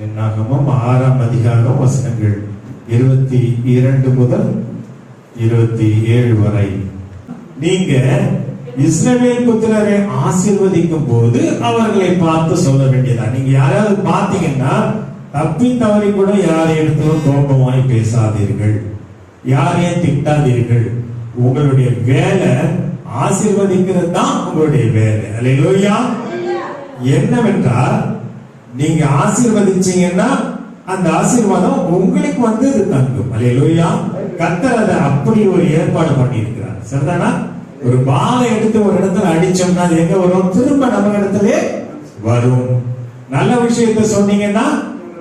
என்னாகமம் 6ஆம் அதிகாரம் வசனங்கள் 22 முதல் 27 வரை. நீங்க இஸ்ரவேல் புத்திரரை ஆசீர்வதிக்கும் போது அவர்களை பார்த்து சொல்ல வேண்டியதா. நீங்க யாராவது பார்த்தீங்கன்னா தப்பி தவறி கூட யாரையும் கோபமாய் பேசாதீர்கள், யாரையும் திட்டாதீர்கள். உங்களுடைய வேலை ஆசீர்வதிக்கிறது தான் உங்களுடைய வேலை. அல்லேலூயா. என்னவென்றால் நீங்க ஆசீர்வதிச்சீங்கன்னா அந்த ஆசீர்வாதம் உங்களுக்கு வந்து இது தங்கும். அல்லேலூயா. கர்த்தர் அதை அப்படி ஒரு ஏற்பாடு பண்ணி இருக்கிறார். சரிதானா? ஒரு பாலை எடுத்து ஒரு இடத்துல அடிச்சோம்னா அது எங்க வரும்? திரும்ப நம்ம இடத்துல வரும். நல்ல விஷயத்தை சொன்னீங்கன்னா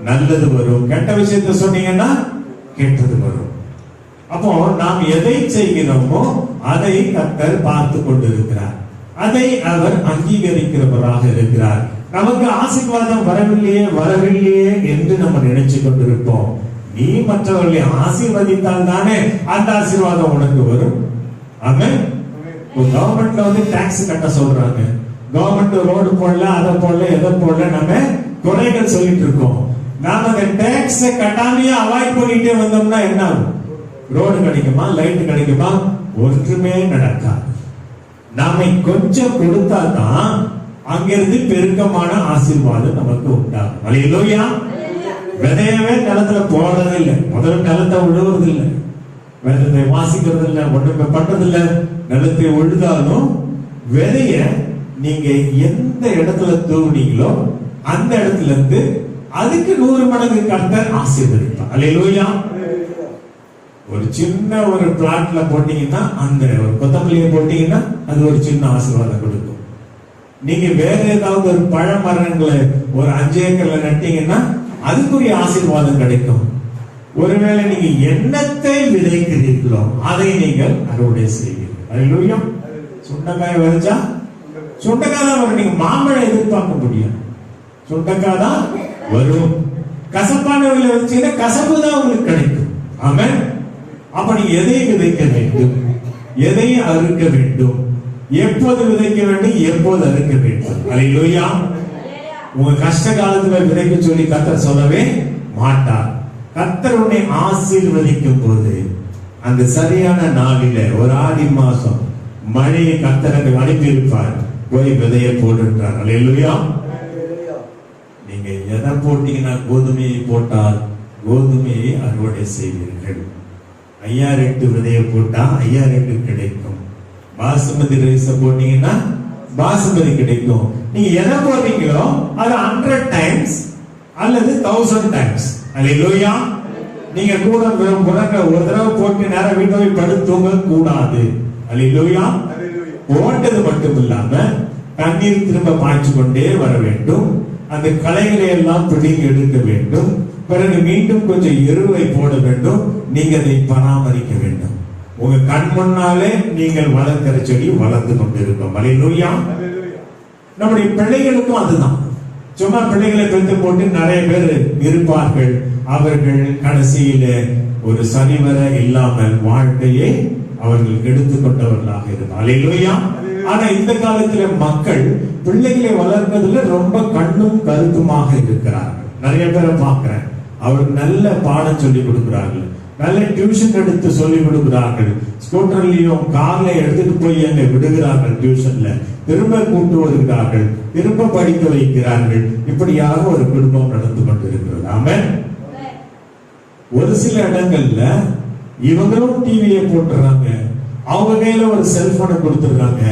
நல்லது வரும், கெட்ட விஷயத்தை சொன்னீங்கன்னா கெட்டது வரும். அப்போ நாம் எதை செய்கிறோமோ அதை கர்த்தர் பார்த்து கொண்டிருக்கிறார். அதை அவர் அங்கீகரிக்கிறவராக இருக்கிறார். நமக்கு ஆசீர்வாதம் வரவில்லையே என்று நம்ம நினைச்சு கொண்டிருப்போம். நீ மற்றவர்களை ஆசீர்வதித்தால் தானே அந்த ஆசீர்வாதம் உனக்கு வரும். ஆமென். கவர்மெண்ட்ல வந்து டாக்ஸ் கட்ட சொல்றாங்க. கவர்மெண்ட் ரோடு போடல, அதை போடல, எதை போடல, நம்ம குறைகள் சொல்லிட்டு இருக்கோம். நாம அந்த டாக்ஸ் கட்டாமையே அவாய்ட் பண்ணிட்டே வந்தோம்னா என்ன ஆகும்? ரோடு கிடைக்குமா? லைட் கிடைக்குமா? ஒன்றுமே நடக்காது. நாம கொஞ்சம் கொடுத்தா தான் அங்கிருந்து பெருக்கமான ஆசீர்வாதம் நமக்கு உண்டாகும். அல்லேலூயா. விதையவே நிலத்துல போடுறது இல்லை, முதல்ல நிலத்தை உழுவுறது இல்லை, வேதத்தை வாசிக்கிறது இல்லை, ஒன்றுமே பண்றது இல்லை. நிலத்தை உழுதாலும் விதைய நீங்க எந்த இடத்துல தூவுனீங்களோ அந்த இடத்துல இருந்து அதுக்கு 100 மடங்கு கர்த்தர் ஆசீர்வதிப்பார். அல்லேலூயா. ஒரு சின்ன ஒரு பிளாட்ல போட்டீங்கன்னா, அந்த ஒரு கொத்தமல்லியை போட்டீங்கன்னா அது ஒரு சின்ன ஆசீர்வாதம் கொடுக்கும். நீங்க வேற ஏதாவது ஒரு பழ மரங்களை ஒரு 5 ஏக்கர்ல நட்டீங்கன்னா அதுக்குரிய ஆசீர்வாதம் கிடைக்கும். ஒருவேளை நீங்க எண்ணத்தை விதைக்கிறீர்களோ அதை நீங்கள் அறுவடை செய்வீர்கள். அல்லேலூயா. சுண்டைக்காய் விதைச்சா சுண்டைக்காய் தான் வரும். நீங்க மாம்பழம் எதிர்பார்க்க முடியும், சுண்டைக்காய் தான் வரும். கசப்பானவர்களை வச்சீங்கன்னா கசப்பு தான் உங்களுக்கு கிடைக்கும். ஆமென். அப்ப நீங்க எதை விதைக்க வேண்டும், எதை அறுக்க வேண்டும், எப்போது விதைக்க வேண்டும், எப்போது அறுக்க வேண்டும். அல்லேலூயா. உங்க கஷ்ட காலத்துல விதைக்க சொல்லி கர்த்தர் சொல்லவே மாட்டார். கர்த்தர் உன்னை ஆசீர்வதிக்கும் போது அந்த சரியான நாளில ஒரு ஆடி மாசம் மழையை கர்த்தருக்கு அனுப்பி இருப்பார். போய் விதையை போடுன்றார். அல்லேலூயா. நீங்க எதை போட்டீங்கன்னா கோதுமையை போட்டால் கோதுமையை அறுவடை செய்வீர்கள். 5008 விதையை போட்டா 5008 கிடைக்கும். பாசுமதி ரைஸ் போட்டீங்கன்னா பாசுமதி கிடைக்கும். நீங்க எதை போடுறீங்களோ அது 100 டைம்ஸ் அல்லது 1000 டைம்ஸ். அல்லேலூயா. நீங்க கூட ஒரு தடவை போட்டு நேரம் வீட்டை போய் படுத்துங்க கூடாது. அல்லேலூயா. போட்டது மட்டும் இல்லாம தண்ணீர் திரும்ப பாய்ச்சி கொண்டே வர வேண்டும். அந்த களைகளை எல்லாம் பிடிங்கி எடுக்க வேண்டும். பிறகு மீண்டும் கொஞ்சம் எருவை போட வேண்டும். நீங்க அதை பராமரிக்க வேண்டும். உங்க கண் முன்னாலே நீங்கள் வளர்க்கிற செடி வளர்ந்து கொண்டிருக்கும். அல்லேலூயா. நம்முடைய பிள்ளைகளுக்கும் அதுதான். சும்மா பிள்ளைகளை பெற்று போட்டு நிறைய பேர் இருப்பார்கள். அவர்கள் கடைசியில ஒரு சரிவர இல்லாமல் வாழ்க்கையை அவர்கள் எடுத்துக்கொண்டவர்களாக இருந்தார். அல்லேலூயா. ஆனா இந்த காலத்துல மக்கள் பிள்ளைகளை வளர்ப்பதில் ரொம்ப கண்ணும் கருத்துமாக இருக்கிறார்கள். நிறைய பேரை பார்க்கிறேன். அவருக்கு நல்ல பாடம் சொல்லி கொடுக்கிறார்கள், நல்ல டியூஷன் எடுத்து சொல்லி கொடுக்கிறார்கள். ஸ்கூட்டர்லயும் கார்ல எடுத்துட்டு போய் அங்க விடுகிறார்கள். டியூஷன்ல திரும்ப கூட்டு வருகிறார்கள், திரும்ப படிக்க வைக்கிறார்கள். இப்படியாக ஒரு குடும்பம் நடந்து கொண்டிருக்கிறது. ஆமென். ஒரு சில இடங்கள்ல இவங்களும் டிவியை போட்டுறாங்க, அவங்க கையில ஒரு செல்போனை கொடுத்துடுறாங்க.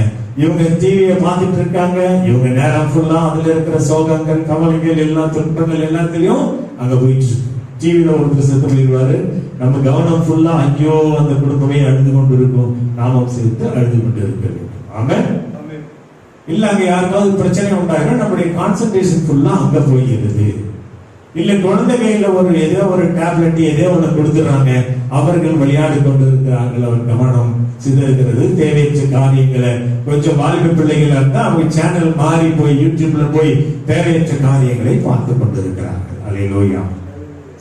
இவங்க டிவியை பார்த்துட்டு இருக்காங்க. இவங்க நேரம் ஃபுல்லா அதுல இருக்கிற சோகங்கள், கவலைகள், எல்லா துன்பங்கள் எல்லாத்திலையும் அங்க போயிட்டு இருக்கு. டிவியில ஒருத்தர் செத்து போயிடுவாரு. நம்ம கவனம் ஃபுல்லா ஐயோ அந்த குடும்பமே அழுது கொண்டு இருக்கும், நாமும் சேர்த்து அழுது கொண்டு இருக்க வேண்டும். ஆமென். இல்ல அங்க யாருக்காவது பிரச்சனை உண்டாகும், நம்முடைய கான்சென்ட்ரேஷன் ஃபுல்லா அங்க போயிடுது. இல்ல குழந்தை கையில ஏதோ ஒரு டேப்லெட் ஏதோ ஒண்ணு கொடுத்துறாங்க, அவர்கள் விளையாடி கொண்டிருக்கிறார்கள். அவர் கவனம் சிதறுகிறது. தேவையற்ற காரியங்களை கொஞ்சம் வாலிப பிள்ளைகள் இருந்தா அவங்க சேனல் மாறி போய் யூடியூப்ல போய் தேவையற்ற காரியங்களை பார்த்து கொண்டிருக்கிறார்கள். அல்லேலூயா.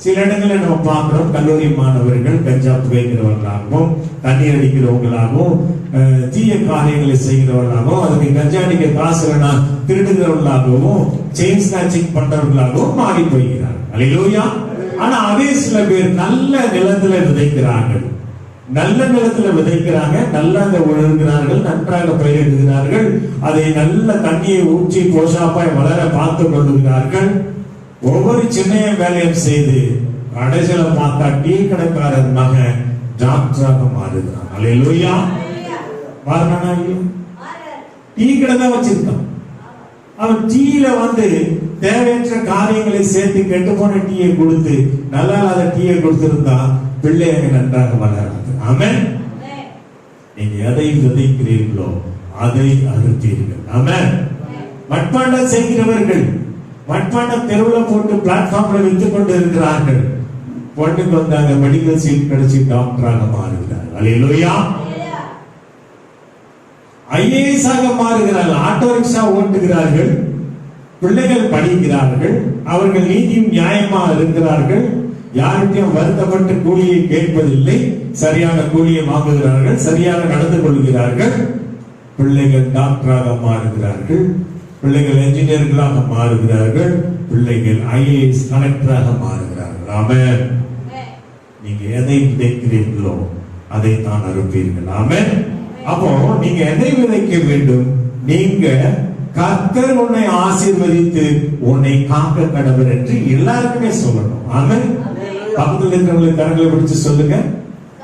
சில இடங்களில் நம்ம பார்க்கிறோம், கல்லூரி மாணவர்கள் கஞ்சா புகைக்கிறவர்களாகவும், தண்ணீர் அடிக்கிறவங்களாகவும், தீய காரியங்களை செய்கிறவர்களாகவும், அதுக்கு கஞ்சா அடிக்க காசு வேணா திருடுகிறவர்களாகவும், செயின் ஸ்நாச்சிங் பண்றவர்களாகவும் மாறி போகிறார். அல்லேலூயா. ஆனா அதே சில பேர் நல்ல நிலத்துல விதைக்கிறார்கள், நல்ல நிலத்துல விதைக்கிறாங்க, நல்லா உழுகிறார்கள், நன்றாக பயிரிடுகிறார்கள், அதை நல்ல தண்ணியை ஊற்றி போஷாப்பாய் வளர பார்த்து கொள்ளுகிறார்கள். ஒவ்வொரு சின்ன வேலையும் செய்து கடைசியில பார்த்தா டீ கடைக்காரர் மகன் டாக்டராக மாறுகிறான். அல்லேலூயா. மாறினானா இல்லையா? டீ கடை தான் வச்சிருக்கான். அவன் டீல தேவையற்ற காரியங்களை சேர்த்து கெட்டு போன டீயை கொடுத்து நல்லா இல்லாத டீயை கொடுத்திருந்தா பிள்ளை அங்க நன்றாக வளராது. ஆமென். நீங்க எதை விதைக்கிறீர்களோ அதை அறுப்பீர்கள். ஆமென். மட்பாண்டம் செய்கிறவர்கள் மட்பாண்டம் தெருவில் போட்டு பிளாட்ஃபார்ம்ல வித்து கொண்டு இருக்கிறார்கள். பொண்ணுக்கு வந்தாங்க, மெடிக்கல் சீட் கிடைச்சி டாக்டராக மாறுகிறார். அல்லேலூயா. ஐஏஎஸ் ஆக மாறுகிறார்கள், ஆட்டோ ரிக்ஷா ஓட்டுகிறார்கள், பிள்ளைகள் படிக்கிறார்கள், அவர்கள் நீதியும் நியாயமா இருக்கிறார்கள், யாருக்கும் வருத்தப்பட்டு கூலியை கேட்பதில்லை, சரியான கூலியை வாங்குகிறார்கள், சரியாக நடந்து கொள்கிறார்கள். பிள்ளைகள் டாக்டராக மாறுகிறார்கள், பிள்ளைகள் என்ஜினியர்களாக மாறுகிறார்கள், பிள்ளைகள் ஐஏஎஸ் கலெக்டராக மாறுகிறார்கள். ஆமென். நீங்க எதை விதைக்கிறீர்களோ அதை தான் அறுப்பீர்கள். ஆமென். அப்போ நீங்க எதை விதைக்க வேண்டும்? நீங்க கர்த்தர் உன்னை ஆசீர்வதித்து உன்னை காக்க கடவர் என்று எல்லாருக்குமே சொல்லணும். ஆமென். பக்கத்தில் இருக்கிறவங்களுக்கு கரங்களை பிடிச்சு சொல்லுங்க,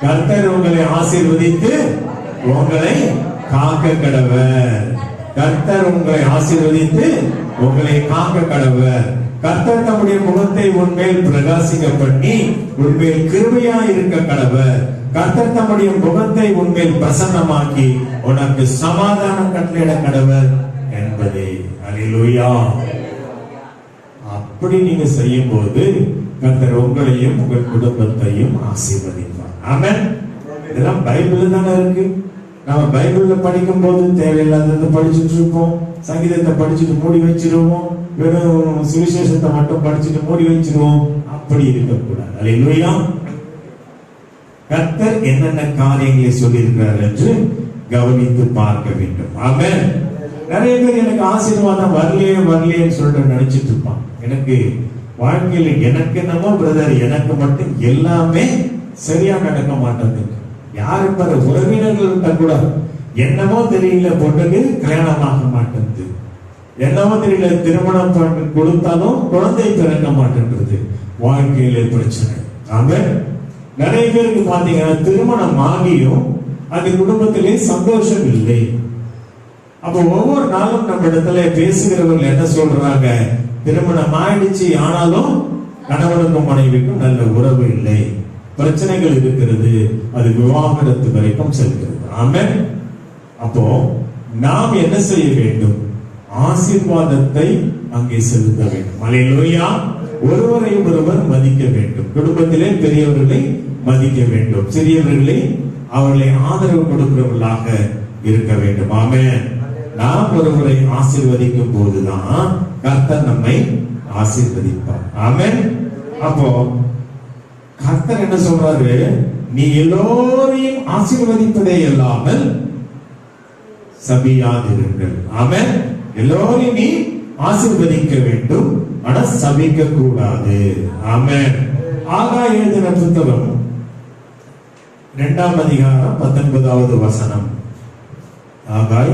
கர்த்தர் உங்களை ஆசீர்வதித்து உங்களை காக்க கடவர். கர்த்தர் உங்களை ஆசீர்வதித்து உங்களை காக்க கடவர். கர்த்தர் தம்முடைய முகத்தை உன்மேல் பிரகாசிக்க பண்ணி உன்மேல் கிருபையா இருக்க கடவர். கர்த்தர் தம்முடைய முகத்தை உன்மேல் பிரசன்னமாக்கி உனக்கு சமாதானம் கட்டளையிட கடவர் என்பதே. அல்லேலூயா. அப்படி நீங்க செய்யும் போது கர்த்தர் உங்களையும் உங்கள் குடும்பத்தையும் ஆசீர்வதிப்பார். ஆமென். இதெல்லாம் பைபிள்ல தானே இருக்கு. நம்ம பைபிள்ல படிக்கும் போது தேவையில்லாததை படிச்சுட்டு இருப்போம், சங்கீதத்தை படிச்சுட்டு மூடி வச்சிருவோம், வெறும் சுவிசேஷத்தை மட்டும் படிச்சுட்டு மூடி வச்சிருவோம். அப்படி இருக்கக்கூடாது. அல்லேலூயா. கர்த்தர் என்னென்ன காரியங்களை சொல்லியிருக்கிறார் என்று கவனித்து பார்க்க வேண்டும். ஆமென். நிறைய பேர் எனக்கு ஆசீர்வாதம் வரலையேன்னு சொல்லிட்டு நினைச்சிட்டு இருப்பான். எனக்கு வாழ்க்கையில எனக்கு என்னமோ பிரதர், எனக்கு மட்டும் எல்லாமே சரியா நடக்க மாட்டேங்குது. யாரு பாரு உறவினர்கள்ட்ட கூட என்னமோ தெரியல, பொண்ணுக்கு கல்யாணமாக மாட்டேங்குது, என்னவோ தெரியல, திருமணம் கொடுத்தாலும் குழந்தை பிறக்க மாட்டேன்றது, வாழ்க்கையில பிரச்சனை. ஆமென். நிறைய பேருக்கு பாத்தீங்கன்னா திருமணம் ஆகியும் அந்த குடும்பத்திலே சந்தோஷம் இல்லை. அப்ப ஒவ்வொரு நாளும் நம்ம இடத்துல பேசுகிறவர்கள் என்ன சொல்றாங்க? திருமணம் ஆயிடுச்சு, ஆனாலும் கணவனுக்கும் மனைவிக்கும் நல்ல உறவு இல்லை, பிரச்சனைகள் இருக்கிறது, அது விவாகரத்து வரைக்கும் செல்கிறது. ஆமென். அப்போ நாம் என்ன செய்ய வேண்டும்? ஆசீர்வாதத்தை அங்கே செலுத்த வேண்டும். அல்லேலூயா. ஒருவரை ஒருவர் மதிக்க வேண்டும். குடும்பத்திலே பெரியவர்களை மதிக்க வேண்டும், சிறியவர்களை அவர்களை ஆதரவு கொடுக்கிறவர்களாக இருக்க வேண்டும். ஆமென். நாம் ஒருவரை ஆசீர்வதிக்கும் போதுதான் கர்த்தர் நம்மை ஆசீர்வதிப்பார். ஆமென். அப்போ கர்த்தர் என்ன சொல்றாரு? நீ எல்லோரையும் ஆசீர்வதிப்பதே இல்லாமல் சபியாதிருங்கள். ஆமென். எல்லோரையும் நீ ஆசீர்வதிக்க வேண்டும், ஆனா சபிக்க கூடாது. ஆமென். ஆகாய் எழுதின புத்தகம் 2ஆம் அதிகாரம் 19வது வசனம். ஆகாய்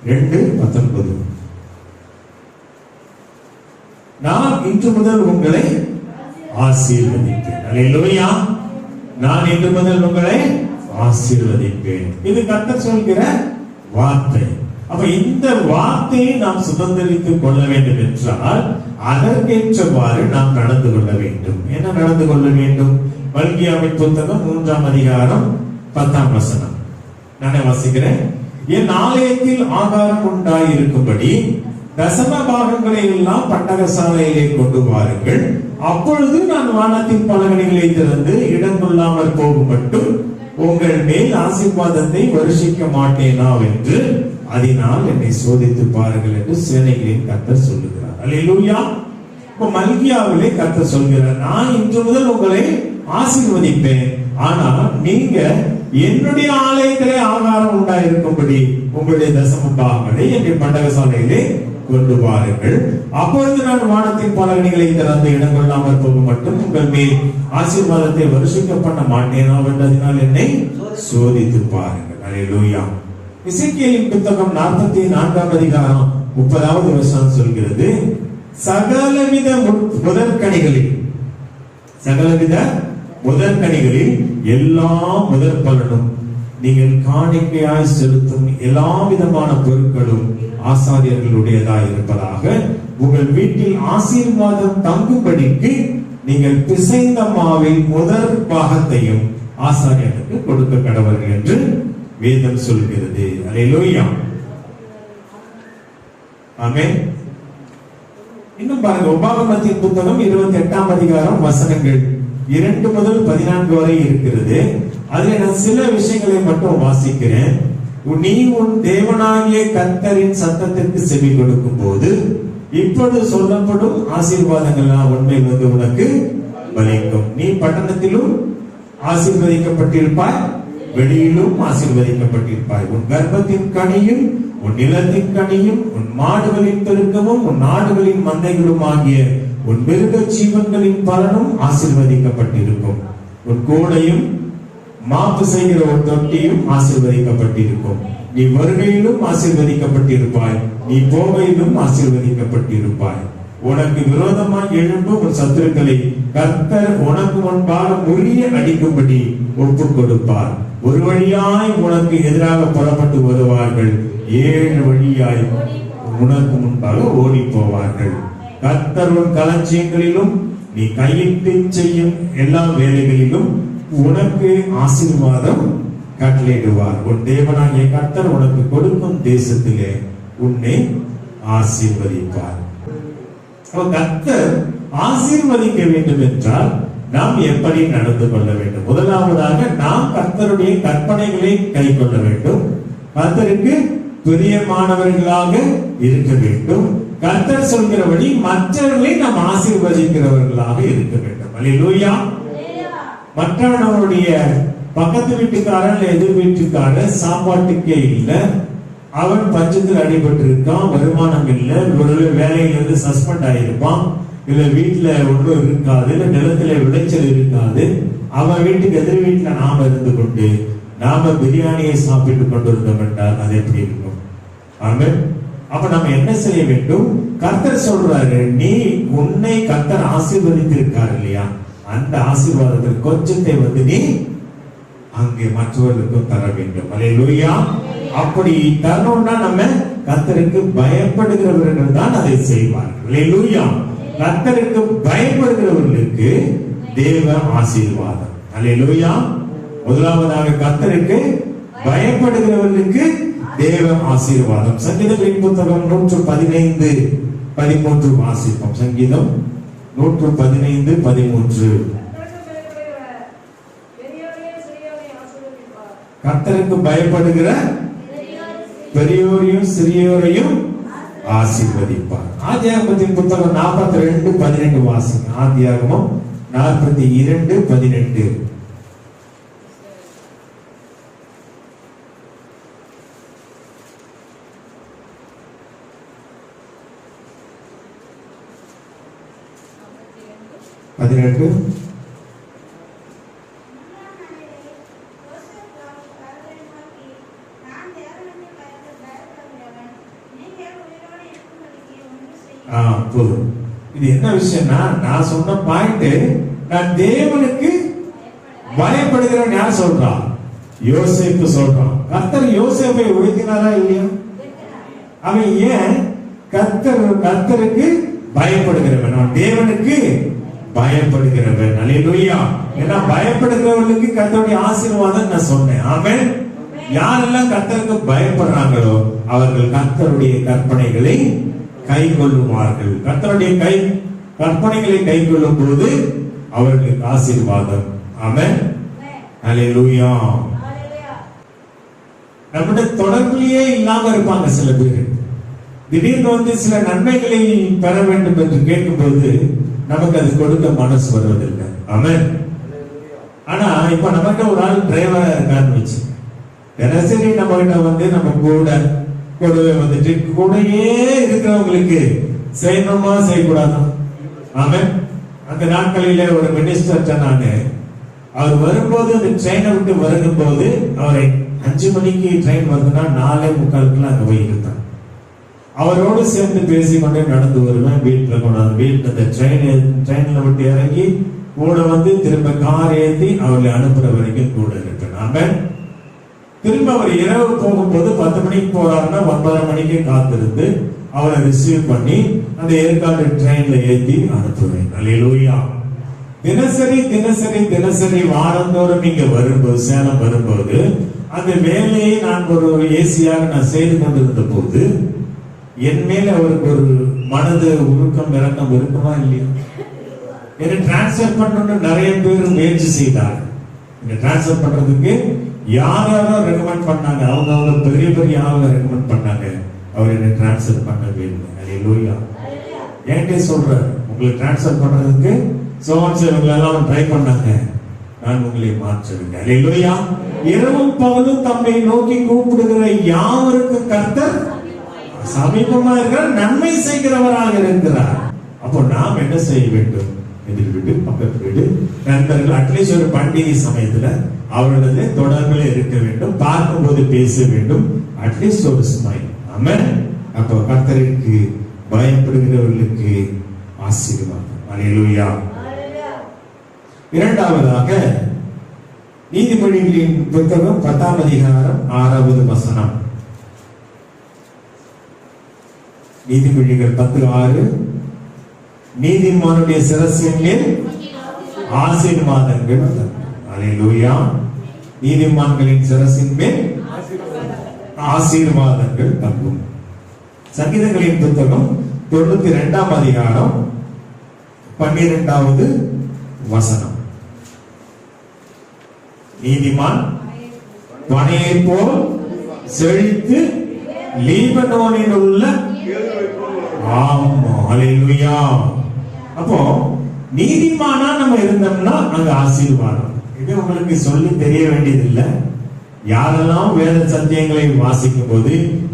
2:19. நான் இன்று முதல் உங்களை ஆசீர்வதிப்பேன். அல்லேலூயா. நான் இன்று முதல் உங்களை ஆசீர்வதிப்பேன். இது கர்த்தர் சொல்கிற வார்த்தை. அப்ப இந்த வார்த்தையை நாம் சுதந்திரித்துக் கொள்ள வேண்டும் என்றால் அதற்கேற்றவாறு நாம் நடந்து கொள்ள வேண்டும். என்ன நடந்து கொள்ள வேண்டும்? மல்கியாவின் புத்தகம் 3ஆம் அதிகாரம் 10ஆம் வசனம். நானே வாசிக்கிறேன். என் ஆலயத்தில் ஆகாரம் உண்டாயிருக்கும்படி தசம பாகங்களை எல்லாம் பண்டகசாலையிலே கொண்டு வாருங்கள். அப்பொழுது நான் வானத்தின் பலகணிகளை திறந்து இடம் கொள்ளாமல் போகும் மட்டும் உங்கள் மேல் ஆசீர்வாதத்தை வருஷிக்க மாட்டேனா என்று அதனால் என்னை சோதித்து பாருங்கள் என்று சேனைகளின் கர்த்தர் சொல்லுகிறார். அல்லேலூயா. இப்ப மல்கியாவிலே கர்த்தர் சொல்கிறார், நான் இன்று முதல் உங்களை ஆசீர்வதிப்பேன், ஆனால் நீங்க என்னுடைய ஆலயத்திலே ஆகாரம் உண்டாயிருக்கும்படி உங்களுடைய தசம பாகங்களை என்னுடைய பண்டகசாலையிலே கொண்டு வாருங்கள். அப்பொழுது நான் வானத்தின் பலகணிகளை திறந்து இடம் கொள்ளாமல் போக மட்டும் உங்கள் மேல் ஆசீர்வாதத்தை வருஷிக்க பண்ண மாட்டேனா என்றதினால் என்னை சோதித்து பாருங்கள். அல்லேலூயா. எசேக்கியேலின் புத்தகம் 44ஆம் அதிகாரம் 30வது வசனம் சொல்கிறது, சகலவித முதற்கனிகளில் எல்லா முதற் பலனும் நீங்கள் காணிக்கையாய் செலுத்தும் எல்லா விதமான பொருட்களும் ஆசாரியர்களுடையதாய் இருப்பதாக. உங்கள் வீட்டில் ஆசீர்வாதம் தங்கும்படிக்கு நீங்கள் பிசைந்த மாவில் முதற் பாகத்தையும் ஆசாரியர்களுக்கு கொடுக்க கடவர்கள் என்று வேதம் சொல்கிறது. அல்லேலூயா. ஆமென். இன்னும் பாருங்க, உபாகமத்தின் புத்தகம் 28ஆம் அதிகாரம் வசனங்கள் 2 முதல் 14 வரை இருக்கிறது. அதில் நான் சில விஷயங்களை மட்டும் வாசிக்கிறேன். நீ உன் தேவனாகிய கர்த்தரின் சத்தத்திற்கு செவி கொடுக்கும் போது இப்பொழுது சொல்லப்படும் ஆசீர்வாதங்கள் உண்மை வந்து உனக்கு பலிக்கும். நீ பட்டணத்திலும் ஆசீர்வதிக்கப்பட்டிருப்பாய், வெளியிலும் ஆசீர்வதிக்கப்பட்டிருப்பாய். உன் கர்ப்பத்தின் கனியும் உன் நிலத்தின் கனியும் உன் மாடுகளின் பெருக்கமும் உன் நாடுகளின் மந்தைகளும் ஆகிய உன் மிருக ஜீவன்களின் பலனும் ஆசீர்வதிக்கப்பட்டிருக்கும். உன் கூடையும் மாப்பு செய்கிற ஒரு தொட்டியும் ஆசீர்வதிக்கப்பட்டிருக்கும். நீ வருகையிலும் ஆசீர்வதிக்கப்பட்டிருப்பாய், நீ போகையிலும் ஆசீர்வதிக்கப்பட்டிருப்பாய். உனக்கு விரோதமாய் எழும்பும் உன் சத்துருக்களை கர்த்தர் உனக்கு முன்பாக முறிய அடிக்கும்படி ஒப்புக் கொடுப்பார். ஒரு வழியாய் உனக்கு எதிராக புறப்பட்டு வருவார்கள், 7 வழியாய் உனக்கு முன்பாக ஓடி போவார்கள். கர்த்தர் உன் களஞ்சியங்களிலும் நீ கையிட்டு செய்யும் எல்லா வேலைகளிலும் உனக்கு ஆசீர்வாதம் கட்டளையிடுவார். உன் தேவனாகிய கர்த்தர் உனக்கு கொடுக்கும் தேசத்திலே உன்னை ஆசீர்வதிப்பார். கர்த்தர் ஆசீர்வதிக்க வேண்டும் என்றால் நாம் எப்படி நடந்து கொள்ள வேண்டும்? முதலாவதாக நாம் கர்த்தருடைய கற்பனைகளை கை கொள்ள வேண்டும். கர்த்தருக்கு பிரியமானவர்களாக இருக்க வேண்டும். கர்த்தர் சொல்கிறபடி மற்றவர்களை நாம் ஆசீர்வதிக்கிறவர்களாக இருக்க வேண்டும். அல்லேலூயா. மற்றவனுடைய பக்கத்து வீட்டுக்காரன் எதிர் வீட்டுக்காரன் சாப்பாட்டுக்கே இல்லை, அவன் பஞ்சத்தில் அடிபட்டு இருக்கான், வருமானம் இல்லை, ஒரு வேலையிலிருந்து சஸ்பெண்ட் ஆகியிருப்பான், இல்ல வீட்டுல ஒன்றும் இருக்காது, இல்ல நிலத்தில விளைச்சல் இருக்காது. அவன் வீட்டுக்கு எதிர் வீட்டுல நாம இருந்து கொண்டு நாம பிரியாணியை சாப்பிட்டு கொண்டிருந்தோம் என்றால் அது எப்படி இருக்கும்? ஆமென். அப்ப நம்ம என்ன செய்ய வேண்டும்? கர்த்தர் சொல்றாரு, நீ உன்னை கர்த்தர் ஆசீர்வதித்திருக்காரு இல்லையா, அந்த ஆசீர்வாதத்தில் கொஞ்சத்தை வந்து நீ அங்கே மற்றவர்களுக்கும் தர வேண்டும். அல்லேலூயா. அப்படி தரணும்னா நம்ம கர்த்தருக்கு பயப்படுகிறவர்கள் தான் அதை செய்வார்கள். அல்லேலூயா. கர்த்தருக்கு பயப்படுகிறவர்களுக்கு தேவ ஆசீர்வாதம். அல்லேலூயா. முதலாவதாக கர்த்தருக்கு பயப்படுகிறவர்களுக்கு தேவ ஆசீர்வாதம். சங்கீதங்களின் புத்தகம் 115:13 வாசிப்போம். சங்கீதம் 115:13. கர்த்தருக்கு பயப்படுகிற பெரியோரையும் சிறியோரையும் ஆசீர்வதிப்பார். ஆதியாகமத்தின் புத்தகம் 42:12 வாசிங்க. ஆதியாகமம் 42:12. இது என்ன விஷயம்னா, நான் சொன்ன பாயிண்ட், நான் தேவனுக்கு பயப்படுகிறவன் யார் சொல்றா? யோசேப்பு சொல்றான். கர்த்தர் யோசேப்பை உயர்த்தினாரா இல்லையா? அவன் ஏன் கர்த்தருக்கு பயப்படுகிறவன், அவன் தேவனுக்கு பயப்படுகிறவன். அல்லேலூயா. ஏன்னா பயப்படுகிறவர்களுக்கு கர்த்தருடைய ஆசீர்வாதம் நான் சொன்னேன். ஆமென். யாரெல்லாம் கர்த்தருக்கு பயப்படுறாங்களோ அவர்கள் கர்த்தருடைய கற்பனைகளை கை கொள்ளுவார்கள். கர்த்தருடைய கற்பனைகளை கை கொள்ளும் போது அவர்களுக்கு ஆசீர்வாதம். ஆமென். அல்லேலூயா. நம்முடைய தொடர்பிலேயே இல்லாம இருப்பாங்க சில பேர். திடீர்னு வந்து சில நன்மைகளை பெற வேண்டும் என்று கேட்கும்போது நமக்கு அது கொடுக்க மனசு வருவதில்லை. ஆமென். ஆனா இப்ப நமக்கு ஒரு ஆள் டிரைவரா இருக்கான்னு வச்சு தினசரி நம்ம கிட்ட வந்து நம்ம கூட கூடவே வந்துட்டு கூடயே இருக்கிறவங்களுக்கு செய்யணுமா செய்யக்கூடாதா? ஆமென். அந்த நாட்களிலே ஒரு மினிஸ்டர் சொன்னாங்க, அவர் வரும்போது அந்த ட்ரெயினை விட்டு வரும்போது அவரை 5 மணிக்கு ட்ரெயின் வருதுன்னா 4:45 அங்க போய் இருந்தார். அவரோடு சேர்ந்து பேசிக்கொண்டே நடந்து வருவேன். வீட்டுல கொண்டாந்து வீட்டுல அந்த ட்ரெயின்ல விட்டு இறங்கி கூட வந்து திரும்ப கார் ஏற்றி அவர்களை அனுப்புற வரைக்கும் கூட இருப்பேன். ஆமென். திரும்ப அவர் இரவு போகும்போது 10 மணிக்கு போறாருன்னா 9:30 மணிக்கு காத்திருந்து அவரை ரிசீவ் பண்ணி அந்த ஏற்காடு ட்ரெயின்ல ஏற்றி அனுப்புவேன். அல்லேலூயா. தினசரி தினசரி தினசரி வாரந்தோறும் இங்க வரும்போது, சேலம் வரும்போது அந்த வேலையை நான் ஒரு ஏசியாக நான் செய்து கொண்டிருந்த போது என் மேல அவருக்கு ஒரு மனது உருக்கம் இறக்கம் இருக்குமா இல்லையா? என்னை டிரான்ஸ்பர் பண்ணணும்னு நிறைய பேர் முயற்சி செய்தார். என்னை டிரான்ஸ்பர் பண்றதுக்கு யாரோ ரெக்கமெண்ட் பண்ணாங்க, அவங்க பெரிய பெரிய ஆளுங்க ரெக்கமெண்ட் பண்ணாங்க. அவர் என்னை டிரான்ஸ்பர் பண்ணவே இல்லை. அல்லேலூயா. என்கிட்ட சொல்றாரு, உங்களை டிரான்ஸ்பர் பண்றதுக்கு எல்லாம் ட்ரை பண்ணாங்க, நான் உங்களை மாற்றுவேன். அல்லேலூயா. இரவும் பகலும் தம்மை நோக்கி கூப்பிடுகிற யாவருக்கு கர்த்தர் சமீபமா இருக்கிறார், நன்மை செய்கிறவராக இருக்கிறார். அப்போ நாம் என்ன செய்ய வேண்டும்? எதிர் வீடு, பக்கத்து வீடு, நண்பர்கள், அட்லீஸ்ட் ஒரு பண்டிகை சமயத்துல அவர்களது தொடர்பில் இருக்க வேண்டும், பார்க்கும்போது பேச வேண்டும், அட்லீஸ்ட் ஒரு ஸ்மைல். ஆமென். அப்போ கர்த்தருக்கு பயப்படுகிறவர்களுக்கு ஆசீர்வாதம். அல்லேலூயா. இரண்டாவதாக நீதிமொழிகளின் புத்தகம் 10ஆம் அதிகாரம் 6வது வசனம். நீதிமொழிகள் 10:6. நீதிமானுடைய சிரசின் மேல் ஆசீர்வாதங்கள். அல்லேலூயா. நீதிமான்களின் சிரசின் மேல் ஆசீர்வாதங்கள் தங்கும். சங்கீதங்களின் புத்தகம் 92ஆம் அதிகாரம் 12வது வசனம். நீதிமான் பனையை போல் செழித்து லீபனோனில் உள்ள. ஆமா, அல்லேலூயா. அப்போ நீதிமானா நம்ம இருந்தோம்னா அங்க ஆசீர்வாதம். இது உங்களுக்கு சொல்லி தெரிய வேண்டியதில்லை. யாரெல்லாம் வேத சத்தியங்களை வாசிக்கும் போது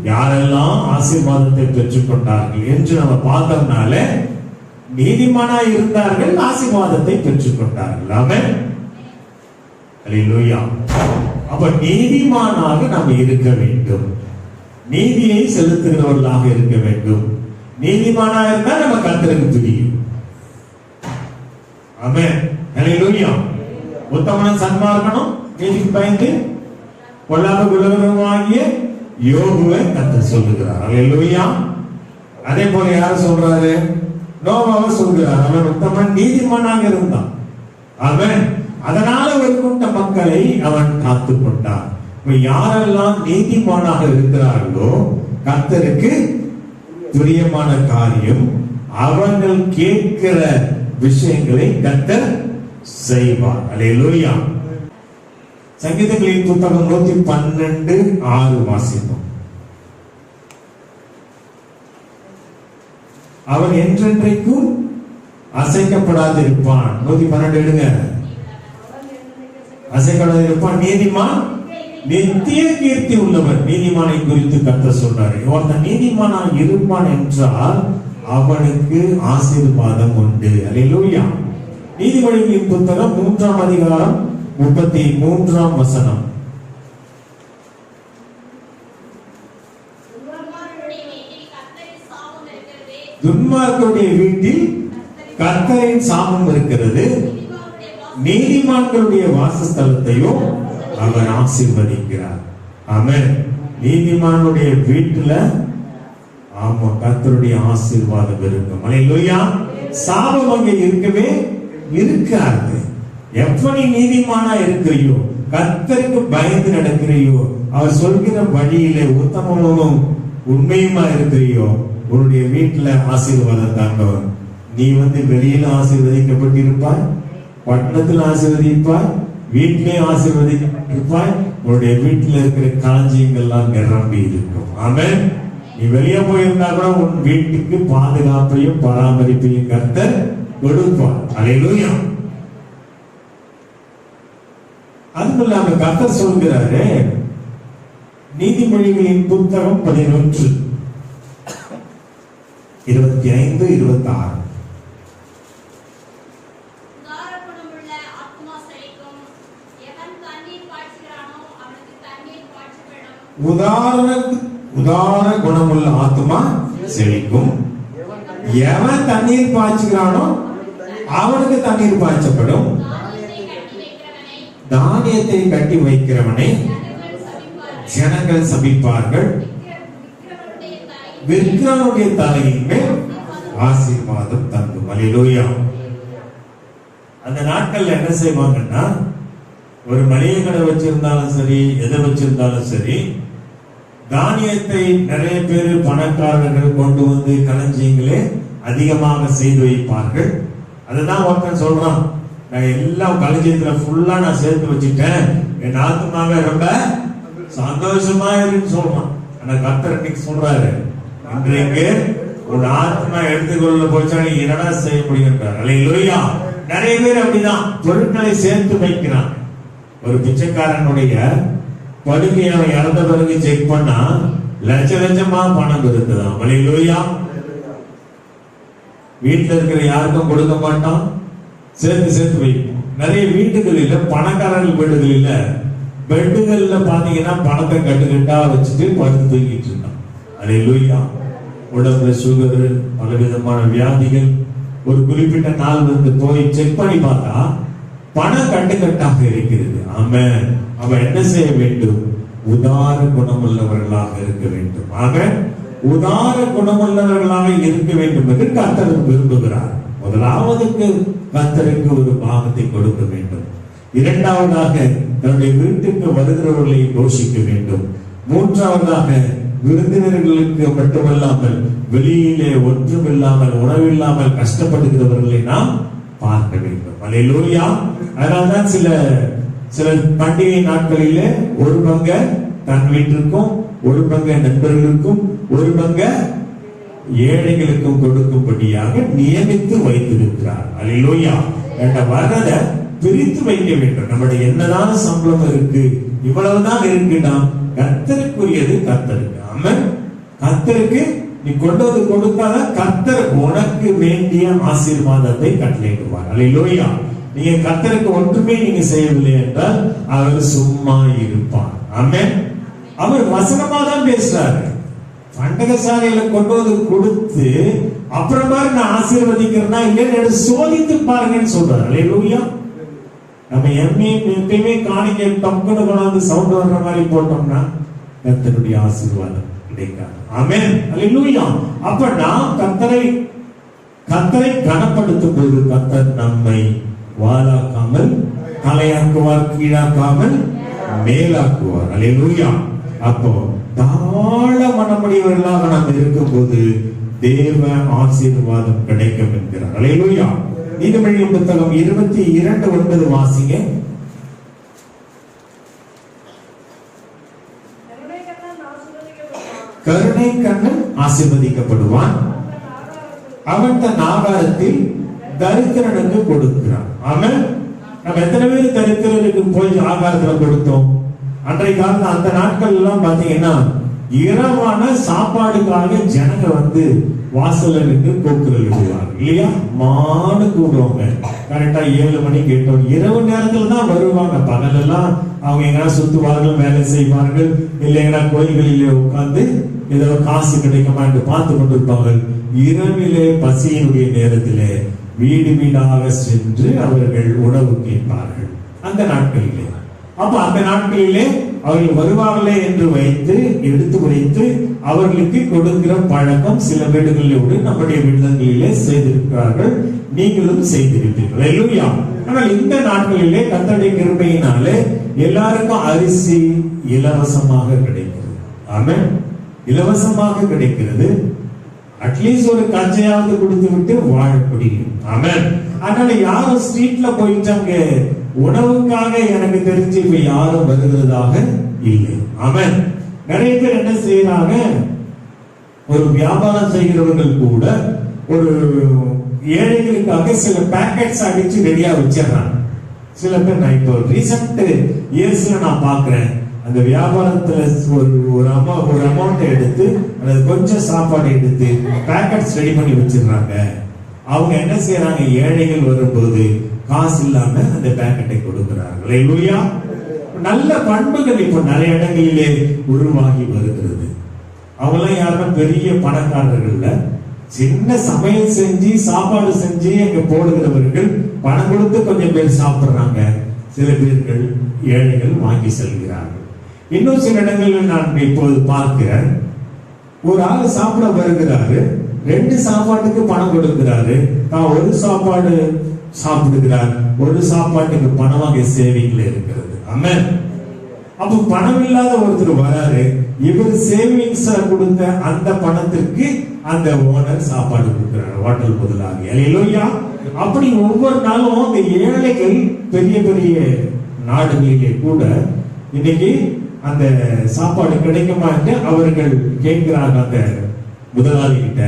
யாரெல்லாம் ஆசீர்வாதத்தை பெற்றுக் கொண்டார்கள் என்று நம்ம பார்த்தோம்னால நீதிமானா இருந்தார்கள், ஆசீர்வாதத்தை பெற்றுக் கொண்டார்கள். ஆமென். அல்லேலூயா. அப்ப நீதிமானாக நாம் இருக்க வேண்டும், நீதியை செலுத்துகிறவர்களாக இருக்க வேண்டும். நீதிமானா இருந்தா நம்ம கர்த்தருக்கு பிரியும். ஆமென். அல்லேலூயா. உத்தமனும் சன்மார்க்கனும் நீதிக்கு பயந்து பொல்லாத குலகரமாகிய யோபுவை கர்த்தர் சொல்லுகிறார். அல்லேலூயா. அதே போல யார் சொல்றாரு? நோவாவை சொல்கிறார். அவன் உத்தமன், நீதிமானாக இருந்தான். அவன் அதனால ஒரு கூட்ட மக்களை அவன் காத்து கொண்டான். யாரெல்லாம் நீதிமானாக இருக்கிறார்களோ கர்த்தருக்கு பிரியமான காரியம், அவர்கள் கேட்கிற விஷயங்களை கர்த்தர் செய்வார். அல்லேலூயா. சங்கீதங்களின் புத்தகம் 112:6 வாசிப்போம். அவன் என்றென்றைக்கும் அசைக்கப்படாதிருப்பான். 112 எடுங்க. அசைக்கப்படாதிருப்பான். நீதிமான் நித்திய கீர்த்தி உள்ளவன். நீதிமானை குறித்து கர்த்தர் சொல்றாரு. ஒருத்தன் நீதிமானா இருப்பான் என்றால் அவனுக்கு ஆசீர்வாதம் உண்டு. அல்லேலூயா. நீதிமொழிகளின் புத்தகம் 3ஆம் அதிகாரம் 33ஆம் வசனம். துன்மார்க்கருடைய வீட்டில் கர்த்தரின் சாபம் இருக்கிறது, நீதிமான்களுடைய வாசஸ்தலத்தையும் அவர் ஆசீர்வதிக்கிறார். ஆமென். நீதிமானுடைய வீட்டுல ஆமா கர்த்தருடைய ஆசீர்வாதம் இருக்கும். அல்லேலூயா. சாபம் அங்கே இருக்கவே இருக்காது. எப்ப நீ நீதிமானா இருக்கிறியோ, கர்த்தருக்கு பயந்து நடக்கிறியோ, அவர் சொல்கிற வழியிலே உத்தமமும் உண்மையுமா இருக்கிறியோ, உன்னுடைய வீட்டுல ஆசீர்வாதம் தாங்க. நீ வெளியில ஆசீர்வதிக்கப்பட்டிருப்பாய், பட்டணத்தில் ஆசீர்வதிப்பாய், வீட்டிலே ஆசீர்வதிக்கப்பட்டிருப்பாய். உன்னுடைய வீட்டுல இருக்கிற களஞ்சியங்கள்லாம் நிரம்பி இருக்கும். ஆமென். நீ வெளியே போயிருந்தா கூட உன் வீட்டுக்கு பாதுகாப்பையும் பராமரிப்பையும் கர்த்தர் கொடுப்பார். அல்லேலூயா. அதுவும் இல்லாம கர்த்தர் சொல்கிறாரு, நீதிமொழிகளின் புத்தகம் 11:25-26. உதார குணமுள்ள ஆத்மா செழிக்கும். எவன் தண்ணீர் பாய்ச்சுகிறானோ அவனுக்கு தண்ணீர் பாய்ச்சப்படும். தானியத்தை கட்டி வைக்கிறவனை ஜனங்கள் சபிப்பார்கள். விக்கிரனுடைய தலையின் மேல் ஆசீர்வாதம் தங்கும். அல்லேலூயா. அந்த நாட்கள்ல என்ன செய்வாங்கன்னா, ஒரு மளிகை கடை வச்சிருந்தாலும் சரி, எதை வச்சிருந்தாலும் சரி, தானியத்தை நிறைய பேர் பணக்காரர்கள் கொண்டு வந்து களஞ்சியங்களே அதிகமாக செய்து வைப்பார்கள். அதுதான் ஒருத்தன் சொல்றான், நான் எல்லாம் களஞ்சியத்துல ஃபுல்லா நான் சேர்த்து வச்சுட்டேன், என் ஆத்மாவே ரொம்ப சந்தோஷமா இருக்குன்னு சொல்றான். ஆனா கர்த்தர் இன்னைக்கு சொல்றாரு, இன்றைக்கு ஒரு ஆத்மா எடுத்துக்கொள்ள போச்சா நீ என்னடா செய்ய முடியுன்றார். அல்லேலூயா. நிறைய பேர் அப்படிதான் பொருட்களை சேர்த்து வைக்கிறான். ஒரு பிச்சைக்காரனுடைய படுக்கையை அவன் இறந்த பிறகு செக் பண்ணா லட்ச லட்சமா பணம் இருக்குதான். அல்லேலூயா. வீட்டுல இருக்கிற யாருக்கும் கொடுக்க மாட்டான், சேர்த்து சேர்த்து வைப்போம். நிறைய வீட்டுகளில், பணக்காரர்கள் வீடுகளில் பெட்டுகள்ல பாத்தீங்கன்னா பணத்தை கட்டுக்கட்டா வச்சுட்டு படுத்து தூங்கிட்டு இருந்தான். அல்லேலூயா. உடம்புல சுகர், பலவிதமான வியாதிகள். ஒரு குறிப்பிட்ட நாள் வந்து போய் செக் பண்ணி பார்த்தா பணம் கட்டுக்கட்டாக இருக்கிறது. ஆமென். அவன் என்ன செய்ய வேண்டும்? உதார குணமுள்ளவர்களாக இருக்க வேண்டும். ஆக உதார குணமுள்ளவர்களாக இருக்க வேண்டும் என்று கர்த்தர் விரும்புகிறார். முதலாவதுக்கு கர்த்தருக்கு ஒரு பாகத்தை கொடுக்க வேண்டும். இரண்டாவதாக தன்னுடைய வீட்டுக்கு வருகிறவர்களை போஷிக்க வேண்டும். மூன்றாவதாக விருந்தினர்களுக்கு மட்டுமல்லாமல் வெளியிலே ஒன்றுமில்லாமல் உணவில்லாமல் கஷ்டப்படுகிறவர்களை நாம் பார்க்க வேண்டும். அல்லேலூயா. அதனால்தான் சில பண்டிகை நாட்களிலே ஒரு பங்க தன் வீட்டிற்கும், ஒரு பங்க நண்பர்களுக்கும், ஒரு பங்க ஏழைகளுக்கும் கொடுக்கும்படியாக நியமித்து வைத்திருக்கிறார். அல்லேலூயா. வர்றதை பிரித்து வைக்க வேண்டும். நம்முடைய என்னதான் சம்பளம் இருக்கு, இவ்வளவுதான் இருக்குன்னா கர்த்தருக்குரியது கர்த்தருக்கு. ஆமென். கர்த்தருக்கு நீ கொண்டு வந்து கொடுத்தாதான் கர்த்தர் உனக்கு வேண்டிய ஆசீர்வாதத்தை கட்டளையிடுவார். அல்லேலூயா. நீங்க கர்த்தருக்கு ஒன்றுமே நீங்க செய்யவில்லை என்றால் அவர் சும்மா இருப்பார். ஆமென். அவர் வசனமா தான் பேசுறாரு. பண்டகசாலையில கொண்டு வந்து கொடுத்து அப்புறமா நான் ஆசீர்வதிக்கிறேன்னா இல்லைன்னு சோதித்து பாருங்கன்னு சொல்றாரு. அல்லேலூயா. நம்ம எப்பயுமே காணிக்கை டக்குன்னு கொண்டாந்து சவுண்ட் வர்ற மாதிரி போட்டோம்னா கர்த்தருடைய ஆசீர்வாதம் கிடைக்காது. ஆமென். அல்லேலூயா. அப்ப நாம் கர்த்தரை கனப்படுத்தும் போது கர்த்தர் நம்மை வாலாக்காமல் தலையாக்குவார், கீழாக்காமல் மேலாக்குவார். அல்லேலூயா. அப்போ தாழ மனமுடையவர்களாக நாம் இருக்கும் போது தேவ ஆசீர்வாதம் கிடைக்கும் என்கிறார். அல்லேலூயா. நீதிமொழிகளின் புத்தகம் 22:9 வாசிங்க. கருணை கண்ணன் ஆசீர்வதிக்கப்படுவான், அவன் தன் ஆகாரத்தில் தரித்திரனுக்கு கொடுக்கிறான். ஆமென். நம்ம எத்தனை பேர் தரித்திரனுக்கு போய் ஆகாரத்துல கொடுத்தோம்? அன்றைய காலத்துல அந்த நாட்கள் எல்லாம் பாத்தீங்கன்னா இரவான சாப்பாடுக்காக ஜனங்க வந்து வாசல்ல நின்று கூக்குரல் விடுவாங்க இல்லையா? மாடு கூடுவாங்க. கரெக்டா 7 மணிக்கு 8 மணி இரவு நேரத்துல தான் வருவாங்க. பகலெல்லாம் அவங்க எங்கன்னா சுத்துவார்கள், வேலை செய்வார்கள், இல்லைங்கன்னா கோயில்களிலே உட்கார்ந்து ஏதோ காசு கிடைக்குமா என்று பார்த்து கொண்டிருப்பார்கள். இரவிலே பசியினுடைய நேரத்திலே வீடு வீடாக சென்று அவர்கள் உணவு கேட்பார்கள் அந்த நாட்களிலே. அப்ப அந்த நாட்களிலே அவர்கள் வருவார்களே என்று வைத்து எடுத்து வைத்து அவர்களுக்கு கொடுக்கிற பழக்கம் சில வீடுகளிலோடு நம்முடைய வீடுகளிலே செய்திருக்கிறார்கள். நீங்களும் செய்திருப்பீர்கள். அல்லேலூயா. ஆனால் இந்த நாட்களிலே கர்த்தருடைய கிருபையினாலே எல்லாருக்கும் அரிசி இலவசமாக கிடைக்கிறது. ஆமென். இலவசமாக கிடைக்கிறது. அட்லீஸ்ட் ஒரு கஞ்சையாவது கொடுத்து விட்டு வாழ முடியும். ஆமென். அதனால யாரும் ஸ்ட்ரீட்ல போயிட்டாங்க உணவுக்காக எனக்கு தெரிஞ்சு இப்ப யாரும் வருகிறதாக இல்லை. ஆமென். நிறைய பேர் என்ன செய்யறாங்க, ஒரு வியாபாரம் செய்கிறவர்கள் கூட ஒரு ஏழைகளுக்காக சில பேக்கெட்ஸ் அடிச்சு ரெடியா வச்சிடறாங்க. சில பேர் நான் இப்போ ரீசெண்ட் இயர்ஸ்ல நான் பாக்குறேன், அந்த வியாபாரத்துல ஒரு அமௌண்ட் எடுத்து அல்லது கொஞ்சம் சாப்பாடு எடுத்து பேக்கெட்ஸ் ரெடி பண்ணி வச்சிடுறாங்க. அவங்க என்ன செய்யறாங்க, ஏழைகள் வரும்போது காசு இல்லாம அந்த பேக்கெட்டை கொடுக்கிறார்கள். அல்லேலூயா. நல்ல பண்புகள் இப்ப நிறைய இடங்களிலே உருவாகி வருகிறது. அவங்களாம் யாரும் பெரிய பணக்காரர்கள், சின்ன சமையல் செஞ்சு சாப்பாடு செஞ்சு அங்க போடுகிறவர்கள் பணம் கொடுத்து கொஞ்சம் பேர் சாப்பிடுறாங்க. சில பேர்கள் ஏழைகள் வாங்கி செல்கிறார்கள். இன்னும் சில இடங்களில் நான் இப்போது பார்க்கிறேன், ஒரு ஆள் சாப்பிட வருகிறாரு, 2 சாப்பாட்டுக்கு பணம் கொடுக்கிறாரு. நான் ஒரு சாப்பாடு சாப்பிடுகிறார், ஒரு சாப்பாட்டுக்கு பணம் அங்கே சேவிங்ல இருக்கிறது. ஆமென். அப்ப பணம் இல்லாத ஒருத்தர் வராரு, இவர் சேவிங்ஸ் கொடுத்த அந்த பணத்திற்கு அந்த ஓனர் சாப்பாடு கொடுக்கிறார், ஹோட்டல் முதலாளி. அல்லேலூயா. அப்படி ஒவ்வொரு நாளும் அந்த ஏழைகள் பெரிய பெரிய நாடுகளிலே கூட இன்னைக்கு அந்த சாப்பாடு கிடைக்குமா என்று அவர்கள் கேட்கிறார்கள். அந்த முதலாளி கிட்ட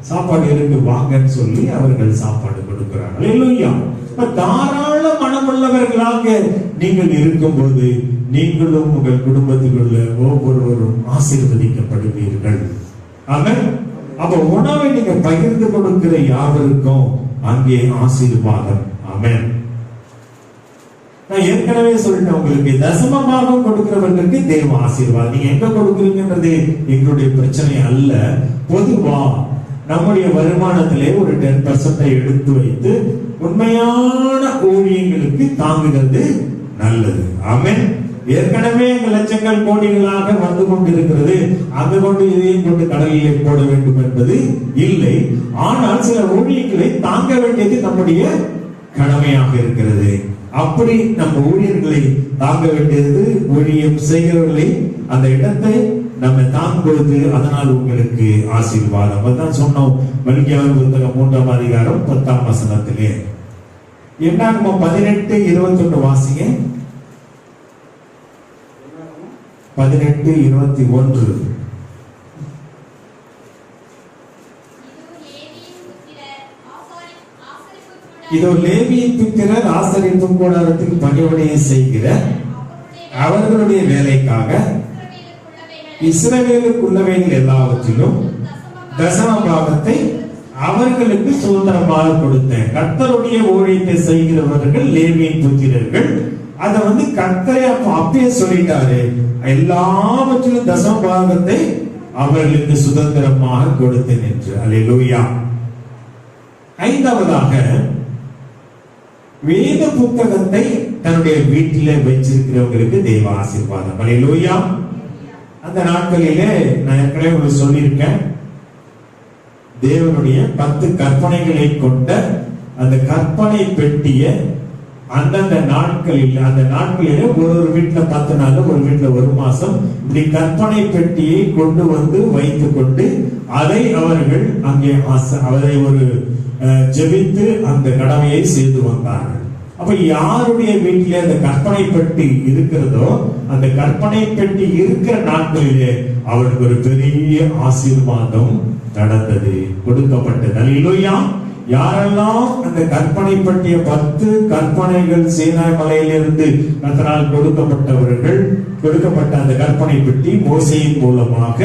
சாப்பாடு இருக்கு வாங்கன்னு சொல்லி அவர்கள் சாப்பாடு கொடுக்கிறார்கள். அல்லேலூயா. தாராள மனமுள்ளவர்களாக நீங்கள் இருக்கும்போது நீங்களும் உங்கள் குடும்பத்தில் உள்ள ஒவ்வொருவரும் ஆசீர்வதிக்கப்படுவீர்கள். ஆமென். அப்ப உணவை நீங்க பகிர்ந்து கொடுக்கிற யாவருக்கும் அங்கே ஆசீர்வாதம். ஆமென். நான் ஏற்கனவே சொல்லிட்டேன் உங்களுக்கு, தசமமாக கொடுக்கிறவர்களுக்கு தேவ ஆசீர்வாதம். நீங்க எங்க கொடுக்குறீங்கன்றது எங்களுடைய பிரச்சனை அல்ல. பொதுவா நம்முடைய வருமானத்திலே ஒரு 10% எடுத்து வைத்து உண்மையான ஊழியங்களுக்கு தாங்குகிறது நல்லது. ஆமென். ஏற்கனவே லட்சங்கள் கோடிகளாக வந்து கொண்டிருக்கிறது, அங்கு கொண்டு இதையும் கொண்டு கடலிலே போட வேண்டும் என்பது இல்லை. ஆனால் சில ஊழியர்களை தாங்க வேண்டியது நம்முடைய கடமையாக இருக்கிறது. அப்படி நம்ம ஊழியர்களை தாங்க வேண்டியது, ஊழியம் செய்கிறவர்களை அந்த இடத்தை நம்ம தாங்குவது, அதனால் உங்களுக்கு ஆசீர்வாதம். அதான் சொன்னோம் மல்கியாவின் புத்தகம் 3ஆம் அதிகாரம் 10ஆம் வசனத்திலே. என்னாகுமோ 18:21 வாசிங்க. 18:21. இதோ லேவியின் புத்திரர் ஆசரிப்பு கூடாரத்தில் பணிவிடையை செய்கிற அவர்களுடைய வேலைக்காக இஸ்ரவேலுக்குள்ளவைகள் எல்லாவற்றிலும் தசம பாகத்தை அவர்களுக்கு சுதந்திரமாக கொடுத்தேன். கர்த்தருடைய ஊழியத்தை செய்கிறவர்கள் லேவியின் புத்திரர்கள். அத கர்த்தரை அப்பயே சொல்லிட்டாரு, எல்லாவற்றிலும் தசம பாகத்தை அவர்களுக்கு சுதந்திரமாக கொடுத்தேன் என்று. அல்லேலூயா. 5வதாக வேத புத்தகத்தை தன்னுடைய வீட்டிலே வச்சிருக்கிறவங்களுக்கு தெய்வ ஆசீர்வாதம். அல்லேலூயா. அந்த நாட்களிலே நான் ஏற்கனவே உங்களுக்கு சொல்லியிருக்கேன், தேவனுடைய 10 கற்பனைகளை கொண்ட அந்த கற்பனை பெட்டிய அந்தந்த நாட்களிலே ஒரு வீட்டுல 10 நாள், ஒரு வீட்டுல 1 மாசம் இப்படி கற்பனை பெட்டியை கொண்டு வந்து வைத்துக் கொண்டு அதை அவர்கள் அங்கே அவரை ஒரு ஜெபித்து அந்த கடமையை செய்து வந்தார்கள். அப்ப யாருடைய வீட்டிலே அந்த கற்பனை பெட்டி இருக்கிறதோ, அந்த கற்பனை பெட்டி இருக்கிற நாட்களிலே அவருக்கு ஒரு பெரிய ஆசீர்வாதம் நடந்தது, கொடுக்கப்பட்டது. அல்லேலூயா. யாரெல்லாம் அந்த கற்பனை பற்றிய 10 கற்பனைகள் சீனாய் மலையிலிருந்து கர்த்தரால் கொடுக்கப்பட்ட அந்த கற்பனை பெட்டி மோசேயின் மூலமாக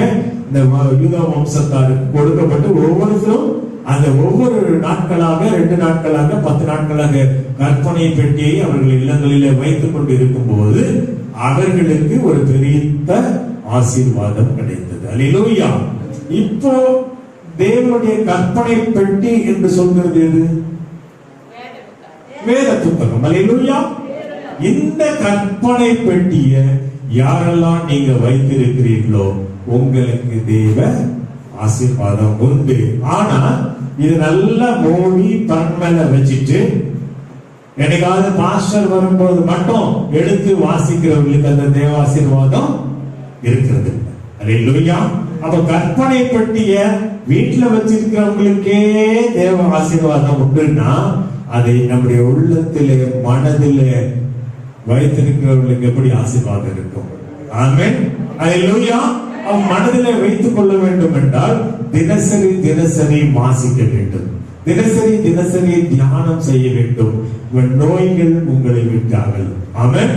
இந்த யூதா வம்சத்தாருக்கு கொடுக்கப்பட்டு ஒவ்வொருத்தரும் அந்த ஒவ்வொரு நாட்களாக 2 நாட்களாக 10 நாட்களாக கற்பனை பெட்டியை அவர்கள் இல்லங்களிலே வைத்துக் கொண்டு இருக்கும் போது அவர்களுக்கு ஒரு பெரிய ஆசீர்வாதம் கிடைத்தது. அல்லேலூயா. இப்போ தேவனுடைய கற்பனை பெட்டி என்று சொல்கிறது எது? வேத புத்தகம். அல்லேலூயா. இந்த கற்பனை பெட்டியை யாரெல்லாம் நீங்க வைத்திருக்கிறீர்களோ உங்களுக்கு தேவ ஆசீர்வாதம் உண்டு. ஆனா இது நல்லா மூடி பன்மேல வச்சுட்டு என்னைக்காவது பாஸ்டர் வரும்போது மட்டும் எடுத்து வாசிக்கிறவர்களுக்கு அந்த தேவ ஆசீர்வாதம் இருக்கிறது. அல்லேலூயா. அப்ப கற்பனை பெட்டிய வீட்டுல வச்சிருக்கிறவங்களுக்கே தேவ ஆசீர்வாதம் உண்டுன்னா அதை நம்முடைய உள்ளத்திலே மனதிலே வைத்திருக்கிறவர்களுக்கு எப்படி ஆசீர்வாதம் இருக்கும்? ஆமென். அல்லேலூயா. மனதிலே வைத்துக் கொள்ள வேண்டும் என்றால் தினசரி வாசிக்க வேண்டும், தினசரி தியானம் செய்ய வேண்டும். நோய்கள் உங்களை விட்டார்கள். ஆமென்.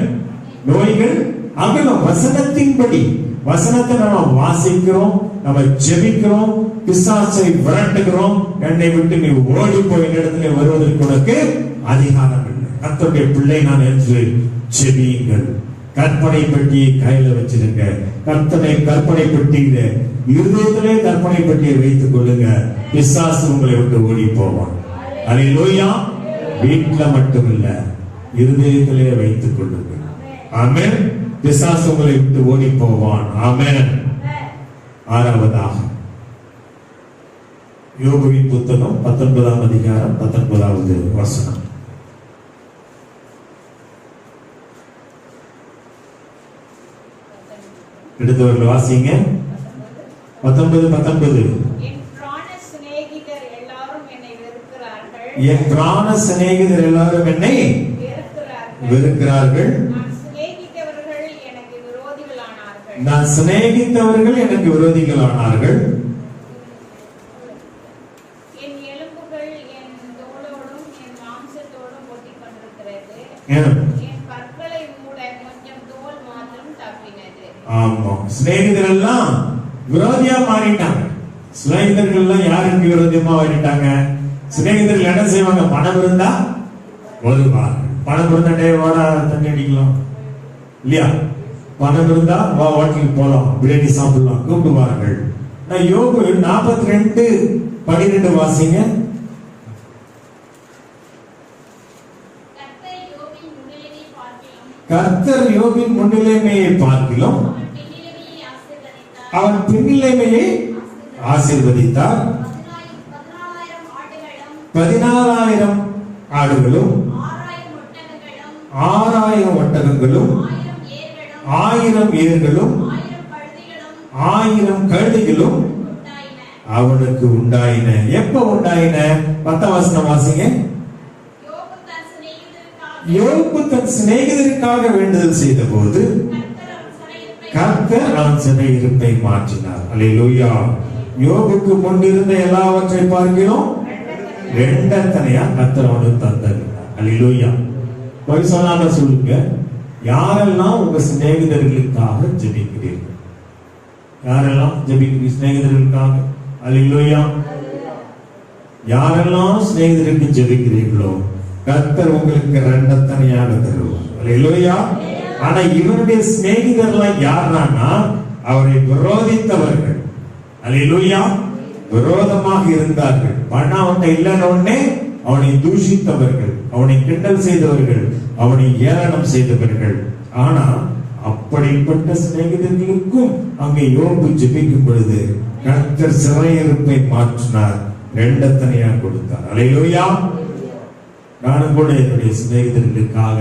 நோய்கள் அகலம் வசனத்தின்படி. வசனத்தை நம்ம வாசிக்கிறோம், நம்ம ஜெபிக்கிறோம், பிசாசை விரட்டுகிறோம். என்னை விட்டு நீ ஓடி போய் இடத்துல வருவதற்கு உனக்கு அதிகாரம் இல்லை. கர்த்தருடைய பிள்ளை நான் என்று ஜெபியுங்கள். கற்பனை பெட்டியை கையில வச்சிருங்க. கற்பனை பெட்டியில இருதயத்திலே கற்பனை பெட்டியை வைத்துக் கொள்ளுங்க. பிசாசு உங்களை விட்டு ஓடி போவான். அல்லேலூயா. வீட்டுல மட்டும் இல்ல, இருதயத்திலே வைத்துக் கொள்ளுங்கள். ஆமென். பிசாசு உங்களை விட்டு ஓடி போவான். ஆமென். ஆறாவதாக யோபுவின் புத்தகம் 19ஆம் அதிகாரம் 19வது வசனம். எடுத்தவர்கள் வாசிங்க. 19:19. என் பிராண சிநேகிதர் எல்லாரும் என்னை வெறுக்கிறார்கள். என் பிராண சிநேகிதர் எல்லாரும் என்னை வெறுக்கிறார்கள். நான் சிநேகித்தவர்கள் எனக்கு விரோதிகளானார்கள். என் எலும்புகள் என் தோலோடும் என் மாம்சத்தோடும் ஒட்டிக்கொண்டிருக்கிறது. என் பற்களை மூட கொஞ்சம் தோல் மாத்திரம் தப்பினது. ஆமா, சிநேகிதர் எல்லாம் விரோதியா மாறிட்டாங்க. சிநேகிதர்கள் எல்லாம் யாருக்கு விரோதியமா மாறிட்டாங்க? சிநேகிதர்கள் என்ன செய்வாங்க? பணம் இருந்தா வருவாங்க. பணம் இருந்தா வாடா தண்ணி அடிக்கலாம் இல்லையா? பணம் இருந்தா வா ஹோட்டலுக்கு போலாம், பிரியாணி சாப்பிடலாம் கூப்பிடுவார்கள். நான் யோபு 42:12 வாசிங்க. கர்த்தர் யோபின் முன்னிலைமையை பார்க்கிலும் அவன் பின்னிலைமையை ஆசீர்வதித்தார். 14,000 ஆடுகளும் 6,000 ஒட்டகங்களும் 1,000 ஏர்களும் 1,000 கழுதைகளும் அவனுக்கு உண்டாயின. எப்ப உண்டாயின? 10ஆம் வசனம் வாசிங்க. யோபு தன் சிநேகிதருக்காக வேண்டுதல் செய்த போது கர்த்தர் அவன் சிறையிருப்பை மாற்றினார். அல்லேலூயா. யோபுக்கு முன்னிருந்த எல்லாவற்றை பார்க்கிறோம் ரெண்டத்தனையா கர்த்தர் அவனுக்கு தந்தார். அல்லேலூயா. போய் சொல்லாம சொல்லுங்க, யாரெல்லாம் உங்க சிநேகிதர்களுக்காக ஜெபிக்கிறீர்கள்? யாரெல்லாம் ஜெபிக்கிறீங்க சிநேகிதர்களுக்காக? அல்லேலூயா. யாரெல்லாம் சிநேகிதருக்கு ஜெபிக்கிறீர்களோ கர்த்தர் உங்களுக்கு ரெண்டத்தனையாக தருவார். அல்லேலூயா. ஆனா இவருடைய சிநேகிதர்லாம் யாருன்னா அவரை விரோதித்தவர்கள். அல்லேலூயா. விரோதமாக இருந்தார்கள். பணம் அவன் இல்லைன்னு உடனே அவனை தூஷித்தவர்கள், அவனை கிண்டல் செய்தவர்கள், அவனை ஏளனம் செய்தவர்கள். ஆனா அப்படிப்பட்ட சிநேகிதர்களுக்கும் அங்கே யோபு ஜெபிக்கும் பொழுது கர்த்தர் சிறையிருப்பை மாற்றினார், ரெண்டத்தனையா கொடுத்தார். அல்லேலூயா. நானும் கூட என்னுடைய சிநேகிதர்களுக்காக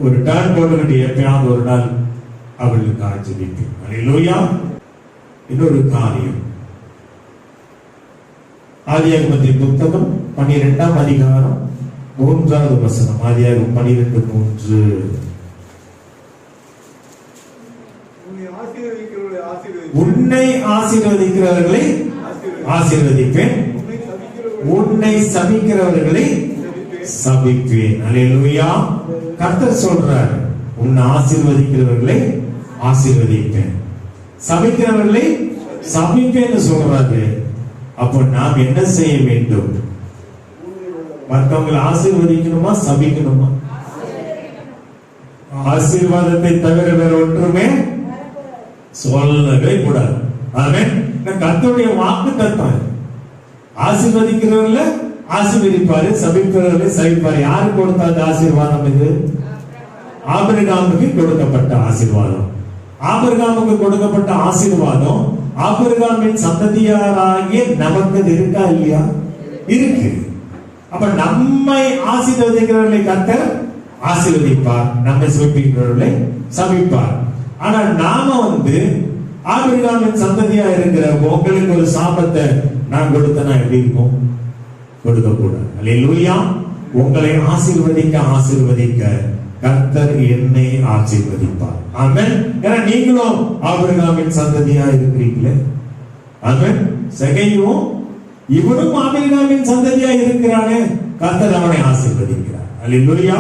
ஒரு டர்ன் போட்டுக்கிட்டு எப்பயாவது ஒரு நாள் அவர்களுக்காக ஜெபிப்பேன். அல்லேலூயா. இன்னொரு காரியம், ஆதியாகமத்தின் புத்தகம் 12ஆம் அதிகாரம் 3வது வசனம். ஆதியாகமம் 12:3. உன்னை ஆசீர்வதிக்கிறவர்களை ஆசீர்வதிப்பேன், உன்னை சபிக்கிறவர்களை சபிப்பேன். அல்லேலூயா. கர்த்தர் சொல்றார், உன்னை ஆசீர்வதிக்கிறவர்களை ஆசீர்வதிப்பேன், சபிக்கிறவர்களை சபிப்பேன்னு சொல்றாரு. அப்போ நாம் என்ன செய்ய வேண்டும்? மற்றவங்களை ஆசீர்வதிக்கணுமா சபிக்கணுமா? ஆசீர்வாதத்தை தவிர வேற ஒன்றுமே சொல்லவே கூடாது. ஆமென். கர்த்தருடைய வாக்கு தத்துவம். ஆசீர்வதிக்கிறவர்களை ஆசீர்வதிப்பாரு, சபிக்கிறவர்களை சபிப்பாரு. யாருக்கு கொடுத்த அந்த ஆசீர்வாதம்? இது ஆபிரகாமுக்கு கொடுக்கப்பட்ட ஆசீர்வாதம். ஆபிரகாமுக்கு கொடுக்கப்பட்ட ஆசீர்வாதம் ஆபிரகாமின் சந்ததியாராகிய நமக்கு இருக்கா இல்லையா? இருக்கு. அப்ப நம்மை ஆசீர்வதிக்கிறவர்களை கர்த்தர் ஆசீர்வதிப்பார், நம்மை சபிக்கிறவர்களை சபிப்பார். ஆனா நாம ஆபிரகாமின் சந்ததியா இருக்கிற உங்களுக்கு ஒரு சாபத்தை நான் கொடுத்தனா எப்படி இருக்கும்? கொடுக்க கூடாது. அல்லேலூயா. உங்களை ஆசீர்வதிக்க கர்த்தர் என்னை ஆசீர்வதிப்பார். ஆமென். ஏன்னா நீங்களும் ஆபிரகாமின் சந்ததியா இருக்கிறீங்களே. ஆமென். சகையும் இவனும் ஆபிரகாமின் சந்ததியா இருக்கிறானே, கர்த்தர் அவனை ஆசீர்வதிக்கிறார். அல்லேலூயா.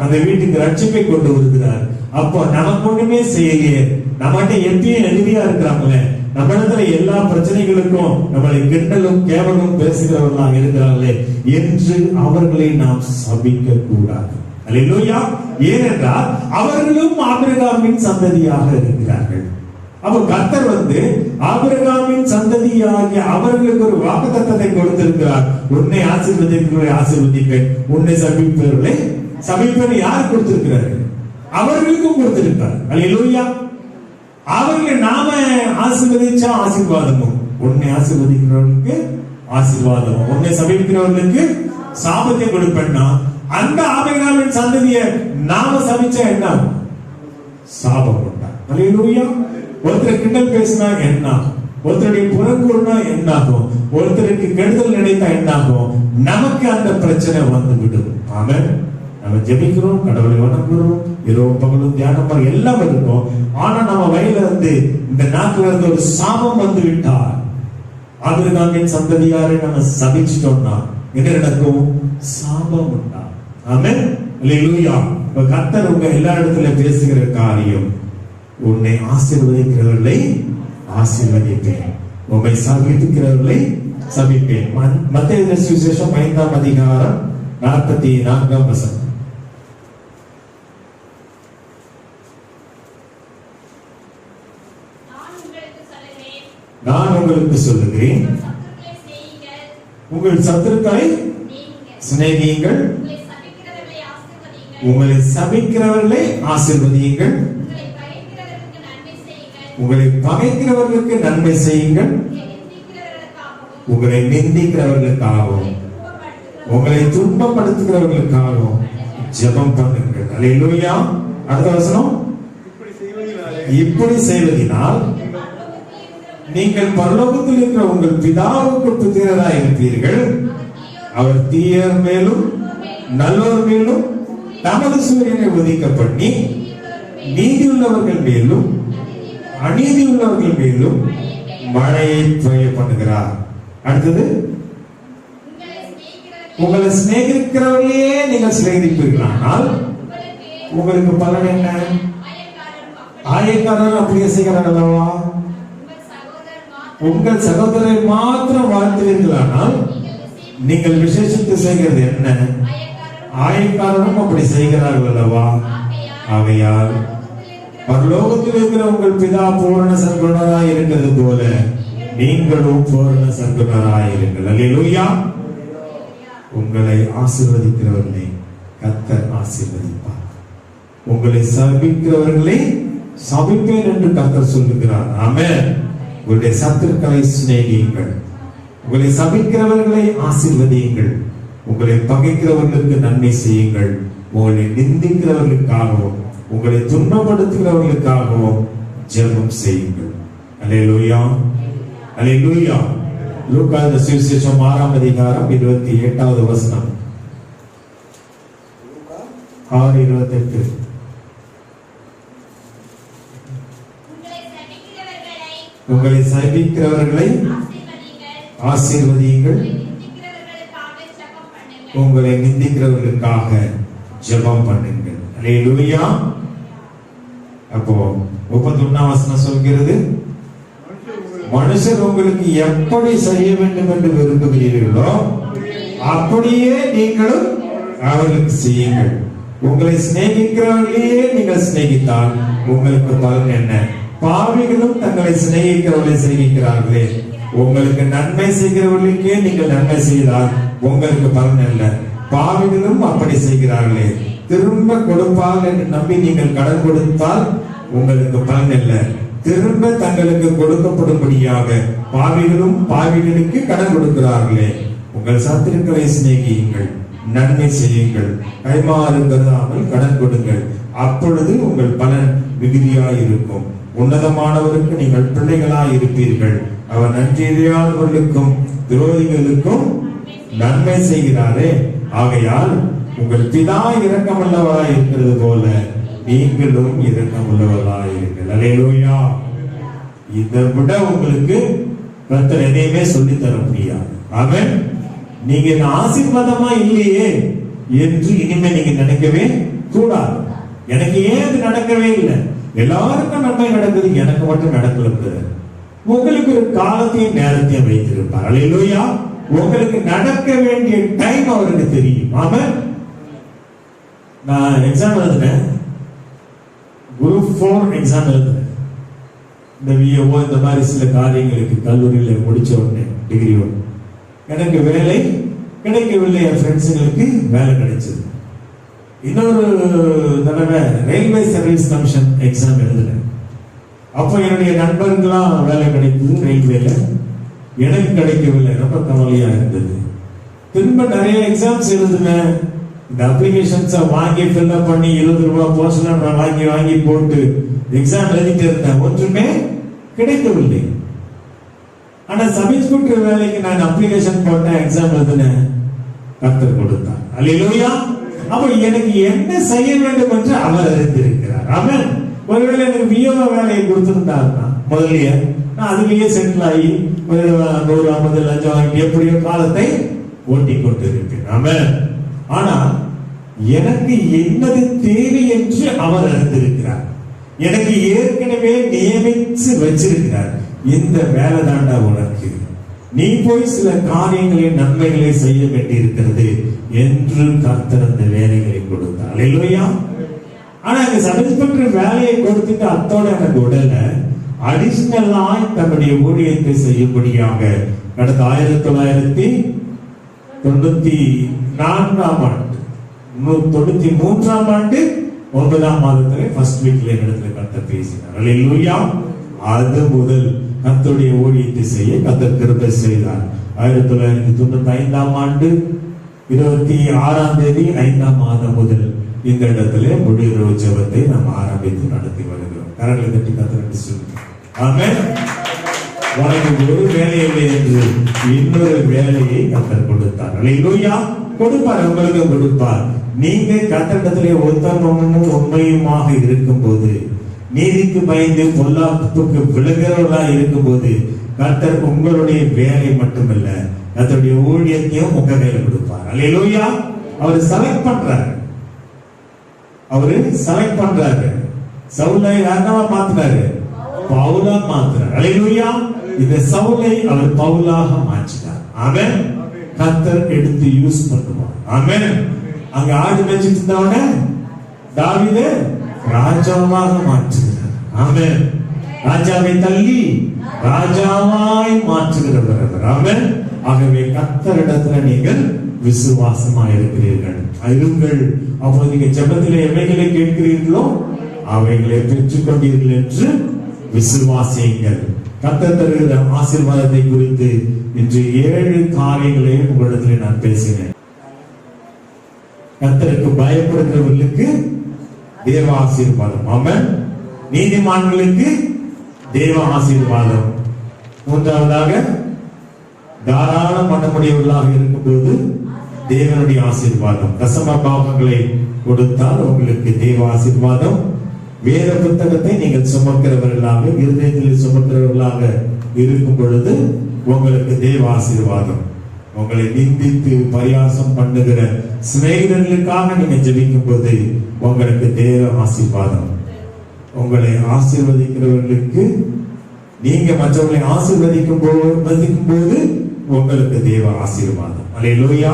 அந்த வீட்டுக்கு ரட்சிப்பை கொண்டு வருகிறார். அப்போ நமக்கு ஒண்ணுமே செய்யலையே, நம்மகிட்ட எப்பயும் எதிரியா இருக்கிறாங்களே, நம்ம இடத்துல எல்லா பிரச்சனைகளுக்கும் நம்மளை கிண்டலும் கேவலும் பேசுகிறவர்களாக இருக்கிறார்களே என்று அவர்களை நாம் சபிக்க கூடாது. அல்லேலூயா. ஏனென்றால் அவர்களும் ஆபிரகாமின் சந்ததியாக இருக்கிறார்கள். அப்ப கர்த்தர் ஆபிரகாமின் சந்ததியாகிய அவர்களுக்கு ஒரு வாக்குத்தத்தத்தை கொடுத்திருக்கிறார். உன்னை ஆசீர்வதிக்கிறவர்களை ஆசீர்வதிப்பேன், உன்னை சபிப்பவர்களை சபிப்பேன். யார் கொடுத்திருக்கிறார்கள்? அவர்களுக்கும் கொடுத்திருக்கிறார். அல்லேலூயா. அவர்களை நாம ஆசீர்வதிச்சா ஆசீர்வாதமும், உன்னை ஆசீர்வதிக்கிறவர்களுக்கு ஆசீர்வாதமும், உன்னை சபிக்கிறவர்களுக்கு சாபத்தை கொடுப்பேன்னா அந்த ஆபிரகாமின் சந்ததியை நாம சபிச்சா என்ன? சாபம் உண்டா? அல்லேலூயா. ஒருத்தர் கிண்டல் பேசினா என்ன? ஒருத்தருடைய புறங்கூறினா என்னாகும்? ஒருத்தருக்கு கெடுதல் நினைத்தா என்னாகும்? நமக்கு அந்த பிரச்சனை வந்து விடும். ஆமென். நம்ம ஜெபிக்கிறோம், கடவுளை வணங்குறோம், இரவு பகலும் தியானம் எல்லாம் இருக்கும். ஆனா நம்ம வயல இந்த நாட்டுல இருந்து ஒரு சாபம் வந்து விட்டார், ஆபிரகாமின் சந்ததியாரை நம்ம சபிச்சிட்டோம்னா என்ன நடக்கும்? சாபம் உண்டா? ஆமென். அல்லேலூயா. கர்த்தர் உங்க எல்லா இடத்துல பேசுகிற காரியம், உன்னை ஆசீர்வதிக்கிறவர்களை ஆசீர்வதிப்பேன், உன்னை சபிக்கிறவர்களை சபிப்பேன். மத்தேயு சுவிசேஷம் 5ஆம் அதிகாரம் 44ஆம் வசனம். நான் உங்களுக்கு சொல்லுகிறேன், உங்கள் சத்துருக்களை சிநேகியுங்கள், உங்களை சபிக்கிறவர்களை ஆசீர்வதியுங்கள், உங்களை பகைக்கிறவர்களுக்கு நன்மை செய்யுங்கள், உங்களை நிந்திக்கிறவர்களுக்காகவும் உங்களை துன்பப்படுத்துகிறவர்களுக்காகவும் ஜெபம் பண்ணுங்கள். அல்லேலூயா. அடுத்த வசனம், இப்படி செய்வதினால் நீங்கள் பரலோகத்தில் இருக்கிற உங்கள் பிதாவுக்கு புத்திரராய் இருப்பீர்கள். அவர் தீயர் மேலும் நல்லோர் மேலும் தமது சூரியனை உதிக்க பண்ணி நீதியுள்ளவர்கள் மேலும் அநீதி உள்ளவர்கள் மேலும் மழையை பெய்ய பண்ணுகிறார். அடுத்தது, உங்களை சிநேகிக்கிறவர்களே நீங்கள் சிநேகிப்பீர்களானால் உங்களுக்கு பலன் என்ன? ஆயக்காரர் அப்படியே செய்கிறார்களா? உங்கள் சகோதரரை மாத்திரம் வாழ்த்துவீர்களானால் நீங்கள் விசேஷத்தை செய்கிறது என்ன? ஆயக்காரரும் அப்படி செய்கிறார்கள் அல்லவா? ஆகையால் பரலோகத்தில் இருக்கிற உங்கள் பிதா பூரண சர்க்குணராய் இருக்கிறது போல நீங்களும் பூரண சர்க்குணராய் இருங்கள். அல்லேலூயா. உங்களை ஆசீர்வதிக்கிறவர்களை கர்த்தர் ஆசீர்வதிப்பார், உங்களை சபிக்கிறவர்களை சபிப்பேன் என்று கர்த்தர் சொல்லுகிறார். ஆமென். உங்களுடைய சத்துருக்களை சிநேகியுங்கள், உங்களை சபிக்கிறவர்களை ஆசீர்வதியுங்கள், உங்களை பகைக்கிறவர்களுக்கு நன்மை செய்யுங்கள், உங்களை நிந்திக்கிறவர்களுக்காகவும் உங்களை துன்பப்படுத்துகிறவர்களுக்காகவும் ஜெபம் செய்யுங்கள். அல்லேலூயா. அல்லேலூயா. லூக்கா சுவிசேஷம் 6ஆம் அதிகாரம் 28வது வசனம். 6:28. உங்களை சபிக்கிறவர்களை ஆசீர்வதியுங்கள், உங்களை நிந்திக்கிறவர்களுக்காக ஜெபம் பண்ணுங்கள். அல்லேலூயா. அப்போ 31ஆம் வசனம் சொல்கிறது, மனுஷர் உங்களுக்கு எப்படி செய்ய வேண்டும் என்று விரும்புகிறீர்களோ அப்படியே நீங்களும் அவர்களுக்கு செய்யுங்கள். உங்களை சிநேகிக்கிறவர்களையே நீங்கள் சிநேகித்தால் உங்களுக்கு பலன் என்ன? பாவிகளும் தங்களை சிநேகிக்கிறவர்களை சிநேகிக்கிறார்களே, உங்களுக்கு நன்மை செய்கிறவர்களுக்கே நீங்கள் நன்மை செய்தால் உங்களுக்கு பலன் அல்ல. பாவிகளும் அப்படி செய்கிறார்களே, திரும்ப கொடுப்பார்கள் என்று நம்பி நீங்கள் கடன் கொடுத்தால் உங்களுக்கு பலன் இல்லை. திரும்ப தங்களுக்கு கொடுக்கப்படும்படியாக பாவிகளும் பாவிகளுக்கு கடன் கொடுக்கிறார்களே. உங்கள் சத்துருக்களை சிநேகியுங்கள், நன்மை செய்யுங்கள், கைமாறு கருதாமல் கடன் கொடுங்கள், அப்பொழுது உங்கள் பலன் மிகுதியாய் இருக்கும். உன்னதமானவருக்கு நீங்கள் பிள்ளைகளாய் இருப்பீர்கள். அவர் நன்றியறியாதவர்களுக்கும் துரோகிகளுக்கும் நன்மை செய்கிறாரே. ஆகையால் உங்கள் பிதா இரக்கமுள்ளவராய் இருக்கிறது போல நீங்களும் இரக்கமுள்ளவராய் இருங்கள். அல்லேலூயா. இதை விட உங்களுக்கு கர்த்தர் எதையுமே சொல்லி தர முடியாது. ஆமென். நீங்க ஆசீர்வாதமா இல்லையே என்று இனிமே நீங்க நினைக்கவே கூடாது. எனக்கு ஏன் இது நடக்கவே இல்லை? எல்லாருக்கும் நன்மை நடக்குது, எனக்கு மட்டும் நடக்கல. உங்களுக்கு ஒரு காலத்தையும் நேரத்தையும் வைத்திருப்பார். அல்லேலூயா. உங்களுக்கு நடக்க வேண்டிய டைம் அவருக்கு தெரியும். ஆமென். நான் எக்ஸாம் எழுதுனேன், குரூப் 4 எக்ஸாம் எழுதுனேன். இந்த விஏஓ இந்த மாதிரி சில காரியங்களுக்கு கல்லூரியில் முடிச்ச உடனே டிகிரி ஒன்று எனக்கு வேலை கிடைக்கவில்லை. என் ஃப்ரெண்ட்ஸுங்களுக்கு வேலை கிடைச்சது. இன்னொரு தடவை ரயில்வே சர்வீஸ் கமிஷன் எக்ஸாம் எழுதுனேன். அப்போ என்னுடைய நண்பர்களாம் வேலை கிடைத்தது ரயில்வேல, எனக்கு கிடைக்கவில்லை. ரொம்ப கவலையா இருந்தது. திரும்ப நிறைய எக்ஸாம்ஸ் எழுதுனேன். இந்த அப்ளிகேஷன்ஸை வாங்கி ஃபில்அப் பண்ணி 20 ரூபாய் போஸ்ட்ல வாங்கி போட்டு எக்ஸாம் எழுதிட்டு இருந்தேன். ஒன்றுமே கிடைக்கவில்லை. ஆனா சப் இன்ஸ்பெக்டர் வேலைக்கு நான் அப்ளிகேஷன் போட்டேன், எக்ஸாம் எழுதினேன், கர்த்தர் கொடுத்தார். அல்லேலூயா. அப்ப எனக்கு என்ன செய்ய வேண்டும் என்று அவர் அறிந்திருக்கிறார். ஆமென். ஒருவேளை எனக்கு விஓ வேலையை கொடுத்திருந்தாருன்னா முதல்லயே நான் அதுலயே செட்டில் ஆகி 150 லட்சம் வாங்கி எப்படியோ காலத்தை ஓட்டி கொண்டு இருப்பேன். ஆமென். ஆனா எனக்கு என்னது தேவை என்று அவர் அறிந்திருக்கிறார். எனக்கு ஏற்கனவே நியமித்து வச்சிருக்கிறார். இந்த வேலை தாண்டா உனக்கு, நீ போய் சில காரியங்களின் நன்மைகளை செய்ய வேண்டியிருக்கிறது என்று கர்த்தர் அந்த வேலைகளை கொடுத்தார். அல்லேலூயா. ஆனா இந்த சப் இன்ஸ்பெக்டர் வேலையை கொடுத்துட்டு அத்தோட எனக்கு உடல அடிஷனலாய் தன்னுடைய ஊழியத்தை செய்யும்படியாக கடந்த 1994ஆம் ஆண்டு 93ஆம் ஆண்டு 9ஆம் மாதத்திலே ஃபர்ஸ்ட் வீக்ல இடத்துல கர்த்தர் பேசினார். அல்லேலூயா. அது முதல் கர்த்தருடைய ஊழியத்தை செய்ய கர்த்தர் கிருபை செய்தார். 1995ஆம் ஆண்டு 26ஆம் தேதி 5ஆம் மாதம் முதல் இந்த இடத்துல முழு இரவு ஜெபத்தை நாம் ஆரம்பித்து நடத்தி வருகிறோம். கரங்களை தட்டி கர்த்தருக்கு சொல்லுங்க. ஆமென். உனக்கு ஒரு வேலை இல்லை என்று இன்னொரு வேலையை கர்த்தர் கொடுத்தார். அல்லேலூயா. கொடுப்பார், உங்களுக்கு கொடுப்பார். நீங்க கர்த்தரிடத்திலே உத்தமமும் உண்மையுமாக இருக்கும் போது, நீதிக்கு பயந்து பொல்லாப்புக்கு விலகிறவர்களாக இருக்கும் போது, கர்த்தர் உங்களுடைய வேலை மட்டுமல்ல கர்த்தருடைய ஊழியத்தையும் உங்க கையில கொடுப்பார். அல்லேலூயா. அவர் செலக்ட் பண்றாரு. சவுலை யாரா மாத்தினாரு? பவுலா மாத்தினார். அல்லேலூயா. இந்த சவுலை அவர் பவுலாக மாற்றினார். ஆமென். கர்த்தர் எடுத்து யூஸ் பண்ணுவார். ஆமென். அங்க ஆடு மேய்ச்சிட்டு இருந்தவன தாவீதை ராஜாவாக மாற்றுகிறார். ஆமென். ராஜாவை தள்ளி ராஜாவாய் மாற்றுகிறவர். ஆமென். ஆகவே கர்த்தரிடத்துல நீங்கள் விசுவாசமா இருக்கிறீர்கள். இருங்கள். அப்போது நீங்க ஜெபத்திலே எவைகளை கேட்கிறீர்களோ அவைகளை பெற்றுக் கொண்டீர்கள் என்று விசுவாசியுங்கள். கர்த்தர் தருகிற ஆசீர்வாதத்தை குறித்து இன்று 7 காரியங்களை உங்களிடத்தில் நான் பேசினேன். கர்த்தருக்கு பயப்படுகிறவர்களுக்கு தேவ ஆசீர்வாதம். ஆமென். நீதிமான்களுக்கு தேவ ஆசீர்வாதம். மூன்றாவதாக தாராள மனமுடையவர்களாக இருக்கும்போது தேவனுடைய ஆசீர்வாதம். தசம பாகங்களை கொடுத்தால் உங்களுக்கு தேவ ஆசீர்வாதம். வேத புத்தகத்தை நீங்கள் சுமக்கிறவர்களாக, இருதயத்தில் சுமக்கிறவர்களாக இருக்கும் பொழுது உங்களுக்கு தேவ ஆசீர்வாதம். உங்களை நிந்தித்து பரியாசம் பண்ணுகிற சிநேகிதர்களுக்காக நீங்க ஜெபிக்கும் போது உங்களுக்கு தேவ ஆசீர்வாதம். உங்களை ஆசீர்வதிக்கிறவர்களுக்கு, நீங்க மற்றவர்களை ஆசீர்வதிக்கும் போது உங்களுக்கு தேவ ஆசீர்வாதம். அல்லேலூயா.